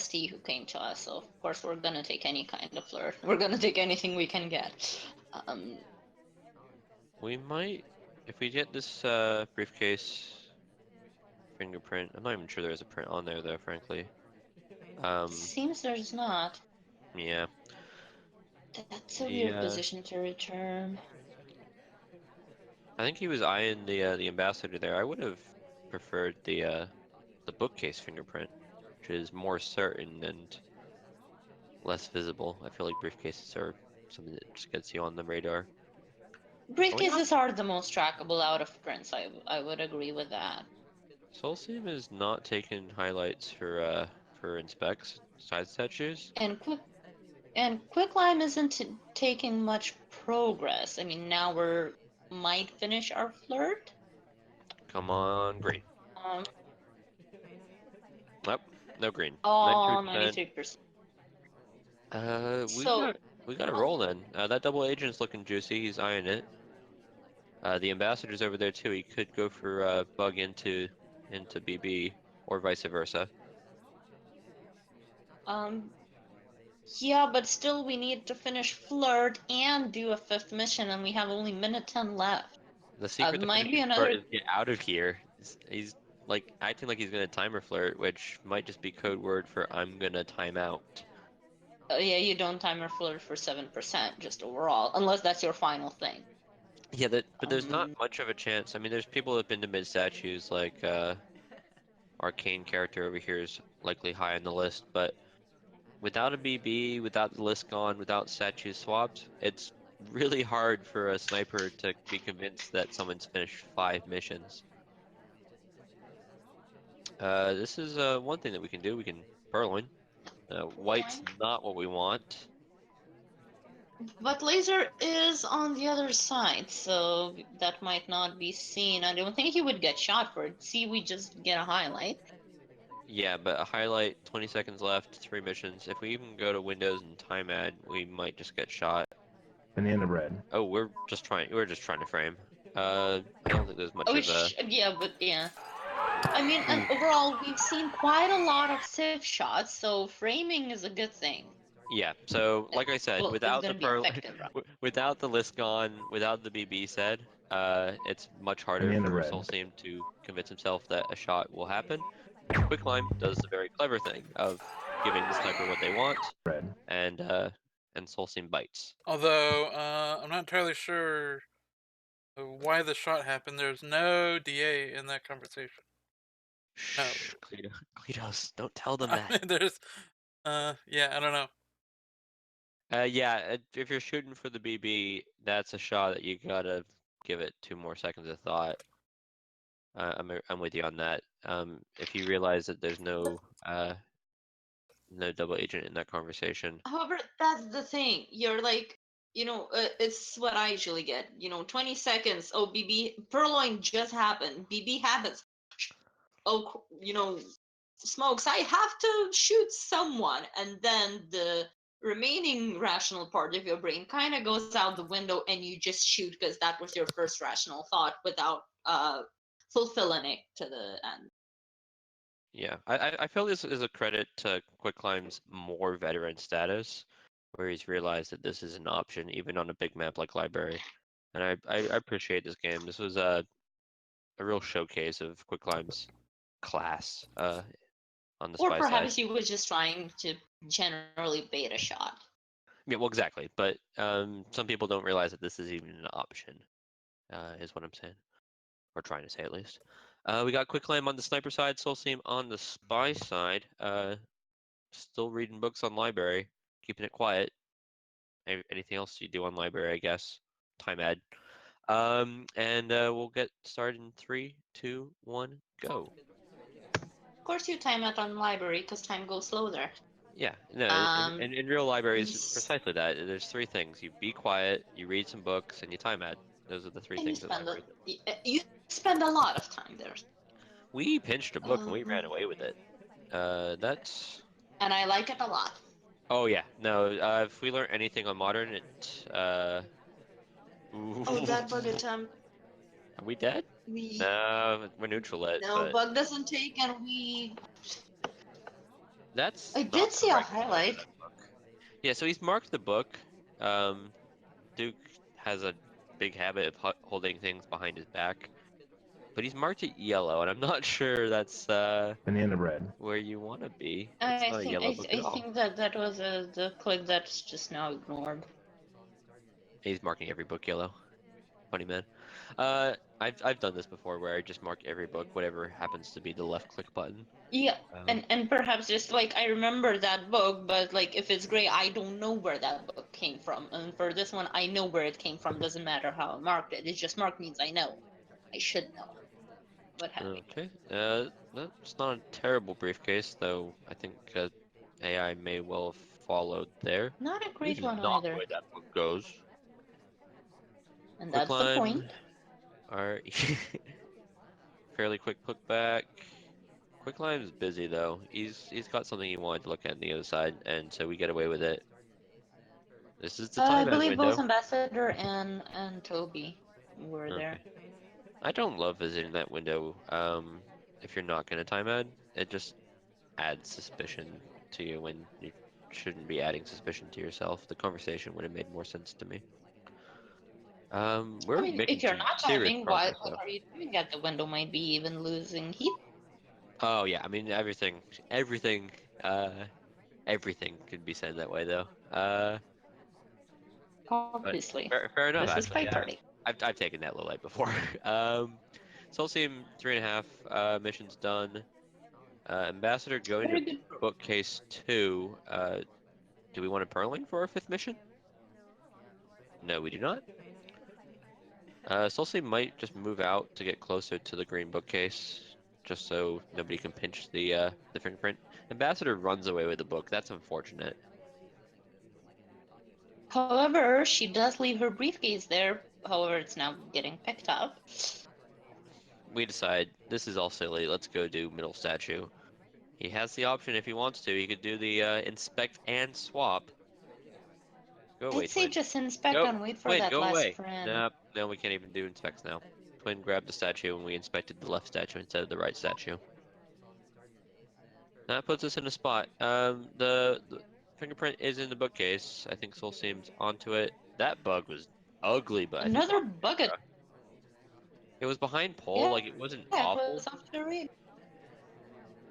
Speaker 2: ST who came to us, so of course we're gonna take any kind of flirt. We're gonna take anything we can get.
Speaker 4: We might, if we get this briefcase fingerprint. I'm not even sure there's a print on there though, frankly.
Speaker 2: Seems there's not.
Speaker 4: Yeah.
Speaker 2: That's a weird position to return.
Speaker 4: I think he was eyeing the ambassador there. I would have preferred the bookcase fingerprint, which is more certain and less visible. I feel like briefcases are something that just gets you on the radar.
Speaker 2: Briefcases are the most trackable out of prints. I would agree with that.
Speaker 4: Soulseem is not taking highlights for inspects side statues.
Speaker 2: And Quicklime isn't taking much progress. I mean, now we're might finish our flirt.
Speaker 4: Come on, green.
Speaker 2: Um,
Speaker 4: Nope, no green.
Speaker 2: oh,
Speaker 4: 93%.
Speaker 2: 93%.
Speaker 4: We
Speaker 2: So,
Speaker 4: got a roll then. That double agent's looking juicy. He's eyeing it. The ambassador's over there too. He could go for bug into BB or vice versa.
Speaker 2: um, yeah, but still we need to finish flirt and do a fifth mission, and we have only minute 10 left.
Speaker 4: The secret to
Speaker 2: Might be
Speaker 4: finishing flirt
Speaker 2: another.
Speaker 4: is get out of here. He's like acting like he's gonna timer flirt, which might just be code word for I'm gonna time out.
Speaker 2: Yeah, you don't timer flirt for 7%, just overall, unless that's your final thing.
Speaker 4: Yeah, but there's not much of a chance. I mean, there's people that have been to mid statues, like arcane character over here is likely high on the list, but without a BB, without the list gone, without statues swapped, it's really hard for a sniper to be convinced that someone's finished 5 missions. This is one thing that we can do. We can purloin. White's not what we want.
Speaker 2: But laser is on the other side, so that might not be seen. I don't think he would get shot for it. See, we just get a highlight.
Speaker 4: Yeah, but a highlight, 20 seconds left, 3 missions. If we even go to Windows and time add, we might just get shot.
Speaker 5: Banana bread.
Speaker 4: Oh, we're just trying to frame. I don't think there's much
Speaker 2: Oh,
Speaker 4: of a...
Speaker 2: yeah, but yeah. I mean, and overall, we've seen quite a lot of safe shots, so framing is a good thing.
Speaker 4: Yeah. So, like I said,
Speaker 2: Well, it's
Speaker 4: without the
Speaker 2: gonna be
Speaker 4: pearl,
Speaker 2: effective, right?
Speaker 4: without the list gone, without the BB said, it's much harder
Speaker 5: Banana
Speaker 4: for
Speaker 5: bread.
Speaker 4: Soulseem to convince himself that a shot will happen. Quicklime does the very clever thing of giving the sniper what they want,
Speaker 5: Bread.
Speaker 4: and Soulseem bites.
Speaker 3: Although, I'm not entirely sure why the shot happened. There's no DA in that conversation. No.
Speaker 4: Shh, Cletos, don't tell them
Speaker 3: I
Speaker 4: that.
Speaker 3: mean, there's, yeah, I don't know.
Speaker 4: Yeah, if you're shooting for the BB, that's a shot that you gotta give it 2 more seconds of thought. I'm with you on that. If you realize that there's no double agent in that conversation.
Speaker 2: However, that's the thing. You're like, it's what I usually get. 20 seconds. Oh, BB Purloin just happened. BB happens. Oh, smokes. I have to shoot someone, and then the remaining rational part of your brain kind of goes out the window, and you just shoot because that was your first rational thought without fulfilling it to the end.
Speaker 4: Yeah, I feel this is a credit to Quicklime's more veteran status, where he's realized that this is an option even on a big map like Library, and I appreciate this game. This was a real showcase of Quicklime's class on the
Speaker 2: Or
Speaker 4: spy side.
Speaker 2: perhaps he was just trying to generally bait a shot.
Speaker 4: Yeah, well, exactly. But some people don't realize that this is even an option, is what I'm saying, or trying to say at least. We got Quicklime on the sniper side, Soulseem on the spy side. Still reading books on Library, keeping it quiet. Anything else you do on Library, I guess. Time ad. And we'll get started in 3, 2, 1, go.
Speaker 2: Of course, you time it on library because time goes slow there.
Speaker 4: Yeah, no,
Speaker 2: Um,
Speaker 4: in real libraries, it's
Speaker 2: s-
Speaker 4: precisely that. There's 3 things. You be quiet, you read some books, and you time ad. Those are the 3
Speaker 2: and you
Speaker 4: things that
Speaker 2: spend
Speaker 4: libraries do.
Speaker 2: you spend a lot of time there.
Speaker 4: We pinched a book and we ran
Speaker 2: Um,
Speaker 4: away with it. That's...
Speaker 2: and I like it a lot.
Speaker 4: Oh yeah, no, if we learn anything on Modern, Are
Speaker 2: Oh, that bug attempt.
Speaker 4: we dead?
Speaker 2: We
Speaker 4: No, we're neutral it,
Speaker 2: no
Speaker 4: but
Speaker 2: bug doesn't take, and we.
Speaker 4: that's
Speaker 2: I
Speaker 4: not
Speaker 2: did
Speaker 4: the
Speaker 2: see a
Speaker 4: right color for
Speaker 2: highlight.
Speaker 4: that book. Yeah, so he's marked the book. Um, Duke has a big habit of holding things behind his back, but he's marked it yellow, and I'm not sure that's
Speaker 5: Banana bread.
Speaker 4: where you want to be. It's
Speaker 2: I
Speaker 4: not a
Speaker 2: think
Speaker 4: yellow book at
Speaker 2: I
Speaker 4: all.
Speaker 2: think that was the click that's just now ignored.
Speaker 4: He's marking every book yellow. Funny man. Uh, I've done this before where I just mark every book, whatever happens to be the left click button.
Speaker 2: Yeah,
Speaker 4: Um,
Speaker 2: and perhaps just like I remember that book, but like if it's gray, I don't know where that book came from. And for this one, I know where it came from. Doesn't matter how I marked it. It's just marked means I know. I should know. What have you?
Speaker 4: okay. That's not a terrible briefcase, though. I think AI may well have followed there.
Speaker 2: Not a
Speaker 4: This
Speaker 2: great
Speaker 4: is
Speaker 2: one
Speaker 4: not
Speaker 2: either.
Speaker 4: where that book goes.
Speaker 2: And that's the
Speaker 4: Quicklime,
Speaker 2: point.
Speaker 4: are fairly quick put back. Quicklime's busy though. He's got something he wanted to look at on the other side, and so we get away with it. This is the
Speaker 2: I
Speaker 4: time ad
Speaker 2: believe both
Speaker 4: window.
Speaker 2: Ambassador and Toby were there.
Speaker 4: Okay. I don't love visiting that window. If you're not gonna time ad, it just adds suspicion to you when you shouldn't be adding suspicion to yourself. The conversation would have made more sense to me.
Speaker 2: I
Speaker 4: We're
Speaker 2: mean, if
Speaker 4: making
Speaker 2: you're
Speaker 4: some
Speaker 2: not
Speaker 4: serious
Speaker 2: timing,
Speaker 4: progress
Speaker 2: what
Speaker 4: though.
Speaker 2: are you doing at the window? Might be even losing heat.
Speaker 4: Oh yeah, I mean everything, uh, everything could be said that way though. But
Speaker 2: Obviously,
Speaker 4: fair enough
Speaker 2: this is
Speaker 4: actually. Yeah,
Speaker 2: SpyParty.
Speaker 4: I've taken that low light before. Soulseem 3.5 missions done. Ambassador going to
Speaker 2: Very good.
Speaker 4: bookcase 2. Do we want a Perling for our 5th mission? No, we do not. Soulseem might just move out to get closer to the green bookcase, just so nobody can pinch the fingerprint. Ambassador runs away with the book. That's unfortunate.
Speaker 2: However, she does leave her briefcase there. However, it's now getting picked up.
Speaker 4: We decide this is all silly. Let's go do middle statue. He has the option if he wants to. He could do the inspect and swap. Go away,
Speaker 2: I'd say
Speaker 4: twin.
Speaker 2: just inspect
Speaker 4: Go,
Speaker 2: and wait for
Speaker 4: twin.
Speaker 2: that
Speaker 4: Go
Speaker 2: last
Speaker 4: away.
Speaker 2: friend.
Speaker 4: Nope. No, we can't even do inspects now. Twin grabbed the statue and we inspected the left statue instead of the right statue. That puts us in a spot. The fingerprint is in the bookcase. I think Soolseem's onto it. That bug was ugly, but I think
Speaker 2: Another bucket.
Speaker 4: it was behind pole.
Speaker 2: Yeah,
Speaker 4: Like it wasn't
Speaker 2: it
Speaker 4: awful.
Speaker 2: was after read.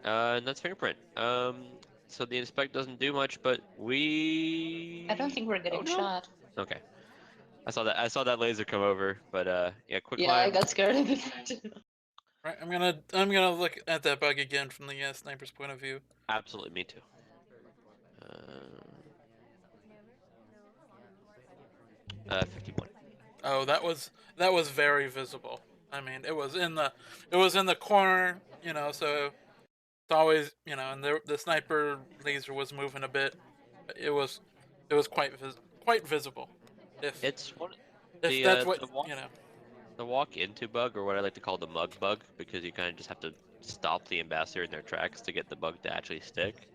Speaker 4: And that's fingerprint. So the inspect doesn't do much, but
Speaker 2: I don't think we're
Speaker 4: oh
Speaker 2: getting
Speaker 4: no.
Speaker 2: shot.
Speaker 4: Okay. I saw that laser come over, but yeah,
Speaker 2: Yeah, I
Speaker 4: Quicklime.
Speaker 2: got scared of it.
Speaker 3: Right, I'm gonna look at that bug again from the sniper's point of view.
Speaker 4: Absolutely, me too. 51.
Speaker 3: Oh, that was very visible. I mean, it was in the corner, so it's always, and the sniper laser was moving a bit. It was quite visible. If
Speaker 4: It's one
Speaker 3: if that's what,
Speaker 4: the walk into bug, or what I like to call the mug bug, because you kind of just have to stop the ambassador in their tracks to get the bug to actually stick.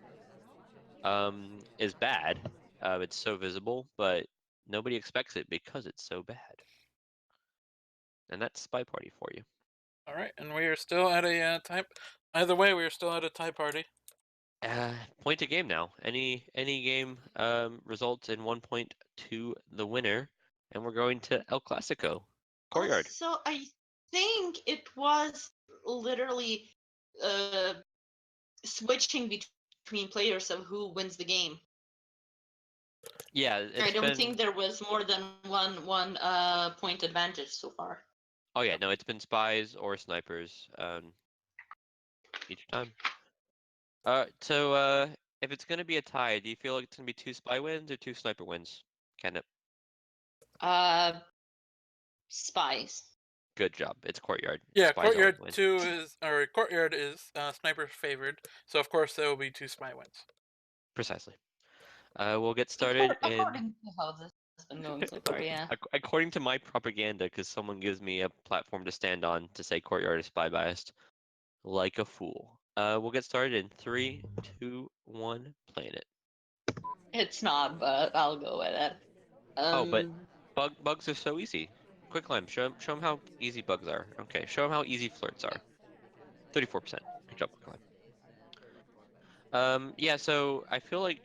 Speaker 4: Is bad. It's so visible, but nobody expects it because it's so bad. And that's SpyParty for you.
Speaker 3: All right, and we are still at a type. Either way, we are still at a tie party.
Speaker 4: Point a game now. Any game results in 1 point to the winner, and we're going to El Clasico courtyard.
Speaker 2: So I think it was literally switching between players of who wins the game.
Speaker 4: Yeah,
Speaker 2: I don't think there was more than one point advantage so far.
Speaker 4: Oh yeah, no, it's been spies or snipers each time. So if it's gonna be a tie, do you feel like it's gonna be 2 spy wins or 2 sniper wins? Kenneth,
Speaker 2: Spies.
Speaker 4: good job. It's courtyard.
Speaker 3: Yeah,
Speaker 4: Spies always win.
Speaker 3: courtyard is sniper favored, so of course there will be 2 spy wins.
Speaker 4: Precisely. We'll get started in
Speaker 2: According to how this has been going so far, yeah.
Speaker 4: according to my propaganda, because someone gives me a platform to stand on to say courtyard is spy biased, like a fool. We'll get started in 3, 2, 1. Playing it.
Speaker 2: It's not, but I'll go with it.
Speaker 4: Oh, but bugs are so easy. Quicklime, show them how easy bugs are. Okay, show them how easy flirts are. 34%. Good job, Quicklime. Yeah, so I feel like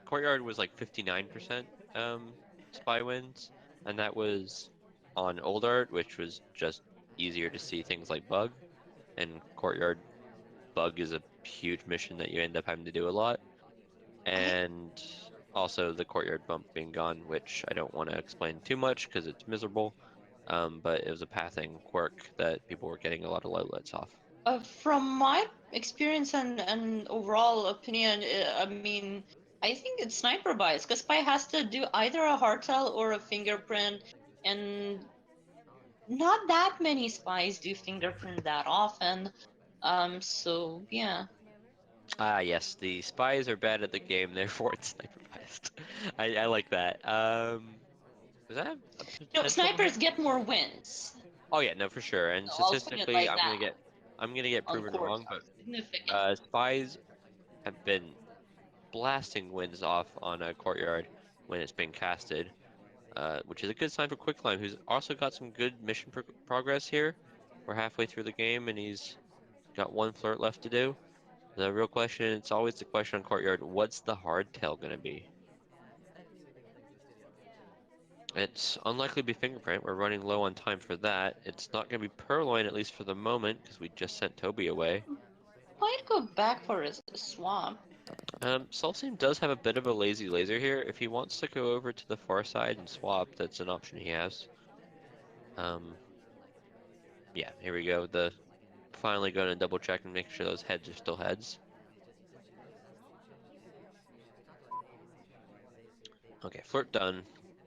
Speaker 4: Courtyard was like 59% spy wins, and that was on old art, which was just easier to see things like bug, and Courtyard bug is a huge mission that you end up having to do a lot, and also the Courtyard bump being gone, which I don't want to explain too much because it's miserable, but it was a pathing quirk that people were getting a lot of outlets off.
Speaker 2: From my experience and overall opinion, I mean, I think it's sniper bias because spy has to do either a hardtail or a fingerprint, and not that many spies do fingerprint that often. So yeah.
Speaker 4: Ah, yes, the spies are bad at the game, therefore it's sniper biased. I like that. Is that a
Speaker 2: No,
Speaker 4: potential?
Speaker 2: snipers get more wins.
Speaker 4: Oh yeah, no, for sure. And
Speaker 2: So I'll put it
Speaker 4: statistically,
Speaker 2: like that
Speaker 4: I'm gonna get
Speaker 2: on
Speaker 4: proven
Speaker 2: court.
Speaker 4: wrong, but
Speaker 2: Significant.
Speaker 4: spies have been blasting wins off on a courtyard when it's been casted, which is a good sign for Quicklime, who's also got some good mission progress here. We're halfway through the game, and he's got 1 flirt left to do. The real question, it's always the question on courtyard, what's the hardtail gonna be? It's unlikely to be fingerprint. We're running low on time for that. It's not going to be purloin, at least for the moment, because we just sent Toby away.
Speaker 2: Might go back for a swamp.
Speaker 4: Soolseem does have a bit of a lazy laser here. If he wants to go over to the far side and swap, that's an option he has. Yeah, here we go. Finally going to double check and make sure those heads are still heads. Okay, flirt done.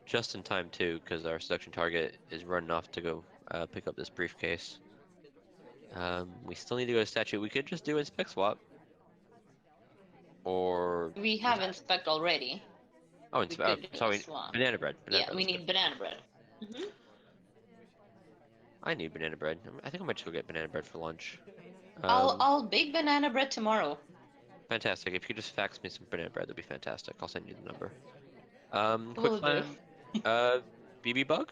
Speaker 4: Just in time too, because our seduction target is running off to go pick up this briefcase. We still need to go to statue. We could just do inspect swap. Or
Speaker 2: We have inspect already.
Speaker 4: oh,
Speaker 2: We could do a
Speaker 4: sorry,
Speaker 2: swamp.
Speaker 4: banana bread. Banana
Speaker 2: Yeah,
Speaker 4: bread.
Speaker 2: we
Speaker 4: Let's
Speaker 2: need
Speaker 4: go.
Speaker 2: banana bread.
Speaker 4: I need banana bread. I think I might just go get banana bread for lunch.
Speaker 2: I'll bake banana bread tomorrow.
Speaker 4: Fantastic. If you could just fax me some banana bread, that'd be fantastic. I'll send you the number. Quick
Speaker 2: Will do.
Speaker 4: plan. BB bug.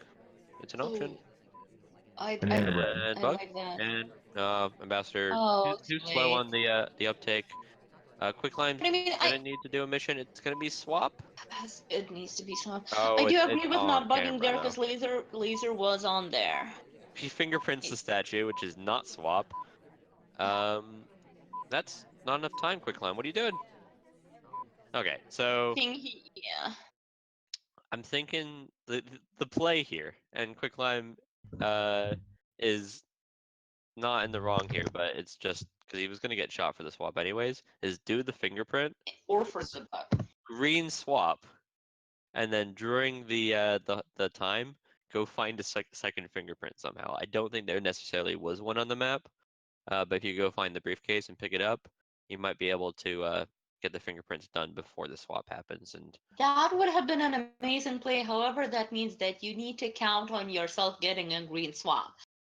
Speaker 4: It's an option.
Speaker 5: Banana bread.
Speaker 2: I
Speaker 4: Bug
Speaker 2: like that.
Speaker 4: and ambassador
Speaker 2: Oh,
Speaker 4: too slow
Speaker 2: wait.
Speaker 4: on the uptake. Quicklime
Speaker 2: But I mean,
Speaker 4: gonna need to do a mission. It's gonna be swap.
Speaker 2: it needs to be some. I
Speaker 4: Oh,
Speaker 2: do
Speaker 4: it's
Speaker 2: agree with
Speaker 4: on
Speaker 2: not bugging
Speaker 4: camera
Speaker 2: there
Speaker 4: though.
Speaker 2: because laser was on there.
Speaker 4: He fingerprints the statue, which is not swap. That's not enough time, Quicklime. What are you doing? Okay, so
Speaker 2: Yeah.
Speaker 4: I'm thinking the play here, and Quicklime is not in the wrong here, but it's just because he was gonna get shot for the swap anyways. Is do the fingerprint,
Speaker 2: Or for the bug.
Speaker 4: green swap, and then during the time, go find a second fingerprint somehow. I don't think there necessarily was one on the map, but if you go find the briefcase and pick it up, you might be able to get the fingerprints done before the swap happens. And
Speaker 2: That would have been an amazing play. However, that means that you need to count on yourself getting a green swap.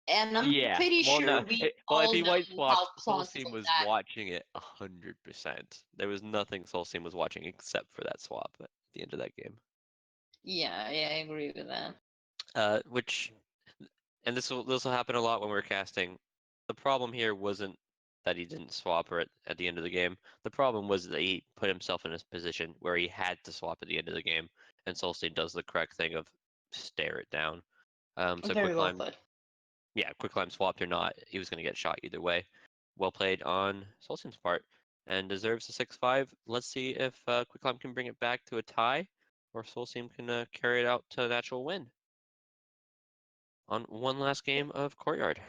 Speaker 2: And I'm
Speaker 4: yeah,
Speaker 2: pretty
Speaker 4: well,
Speaker 2: sure
Speaker 4: no,
Speaker 2: we
Speaker 4: well, if
Speaker 2: all
Speaker 4: he
Speaker 2: know
Speaker 4: white
Speaker 2: how
Speaker 4: swapped, Soulseem
Speaker 2: plausible
Speaker 4: was
Speaker 2: that.
Speaker 4: watching it 100%. There was nothing Soulseem was watching except for that swap at the end of that game.
Speaker 2: Yeah, I agree with that.
Speaker 4: Which, and this will happen a lot when we're casting. The problem here wasn't that he didn't swap her at the end of the game. The problem was that he put himself in a position where he had to swap at the end of the game, and Soulstein does the correct thing of stare it down. So
Speaker 2: Very well
Speaker 4: Quicklime,
Speaker 2: put.
Speaker 4: yeah, Quicklime swapped or not, he was going to get shot either way. Well played on Soulsteam's part, and deserves a 6-5. Let's see if Quicklime can bring it back to a tie, or Soulsteam can carry it out to an actual win on one last game of Courtyard.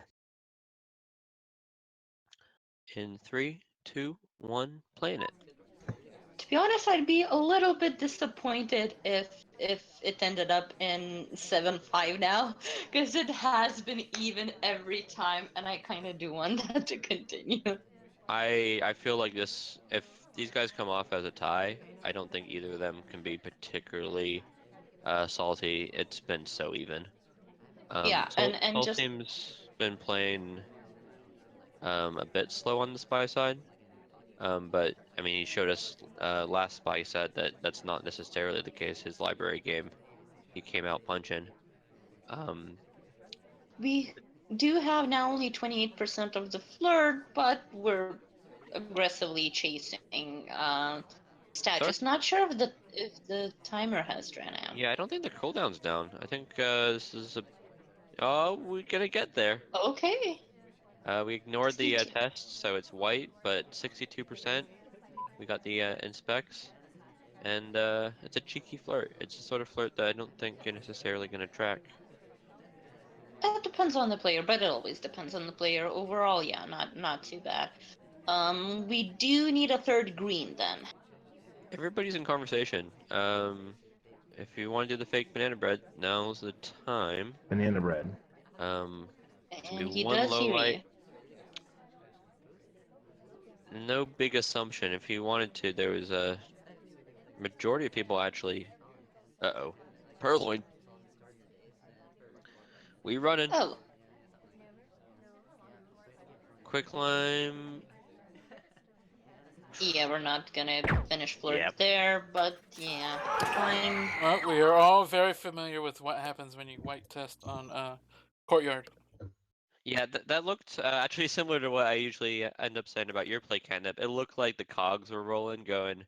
Speaker 4: In 3, 2, 1, playing it.
Speaker 2: To be honest, I'd be a little bit disappointed if it ended up in 7-5 now, because it has been even every time, and I kind of do want that to continue.
Speaker 4: I feel like this, if these guys come off as a tie, I don't think either of them can be particularly salty. It's been so even.
Speaker 2: Yeah, and just
Speaker 4: Soulsteam's been playing a bit slow on the spy side. But I mean, he showed us last spy set that that's not necessarily the case. His library game, he came out punching. Um,
Speaker 2: we do have now only 28% of the flirt, but we're aggressively chasing
Speaker 4: Sorry?
Speaker 2: statues. Not sure if the timer has ran out.
Speaker 4: Yeah, I don't think the cooldown's down. I think this is a. Oh, we're gonna get there.
Speaker 2: Okay.
Speaker 4: We ignored the
Speaker 2: 62.
Speaker 4: test, so it's white, but 62%. We got the inspects, and it's a cheeky flirt. It's a sort of flirt that I don't think you're necessarily gonna track.
Speaker 2: It depends on the player, but it always depends on the player. Overall, yeah, not too bad. We do need a third green then.
Speaker 4: Everybody's in conversation. If you want to do the fake banana bread, now's the time.
Speaker 5: Banana bread.
Speaker 4: It's gonna be
Speaker 2: And he
Speaker 4: one
Speaker 2: does
Speaker 4: low
Speaker 2: hear
Speaker 4: light.
Speaker 2: you.
Speaker 4: No big assumption. If you wanted to, there was a majority of people actually. Uh-oh. Purloin. We running.
Speaker 2: Oh,
Speaker 4: Quicklime.
Speaker 2: yeah, we're not gonna finish flirt
Speaker 4: Yep.
Speaker 2: there, but yeah, fine.
Speaker 3: Well, we are all very familiar with what happens when you white test on Courtyard.
Speaker 4: Yeah, that looked actually similar to what I usually end up saying about your play, Catnip. It looked like the cogs were rolling, going,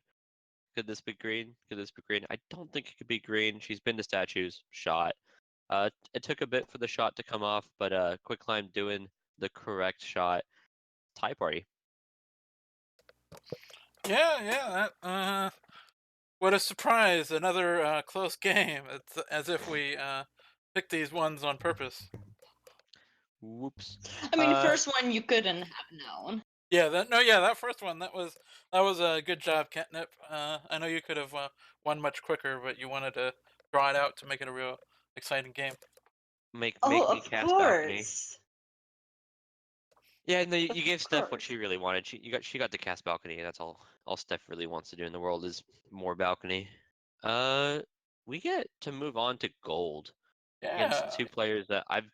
Speaker 4: could this be green? Could this be green? I don't think it could be green. She's been to statues, shot. It took a bit for the shot to come off, but Quicklime doing the correct shot. Tie party.
Speaker 3: Yeah, that what a surprise! Another close game. It's as if we picked these ones on purpose.
Speaker 4: Whoops.
Speaker 2: I mean, first one you couldn't have known.
Speaker 3: Yeah, that first one that was a good job, Catnip. I know you could have won much quicker, but you wanted to draw it out to make it a real exciting game.
Speaker 4: Make
Speaker 2: Oh,
Speaker 4: me
Speaker 2: of
Speaker 4: cast balcony.
Speaker 2: course.
Speaker 4: Yeah, no, you
Speaker 2: Of
Speaker 4: gave Steph what
Speaker 2: course.
Speaker 4: she really wanted. She got the cast balcony, and that's all Steph really wants to do in the world is more balcony. We get to move on to gold against
Speaker 3: Yeah.
Speaker 4: two players that I've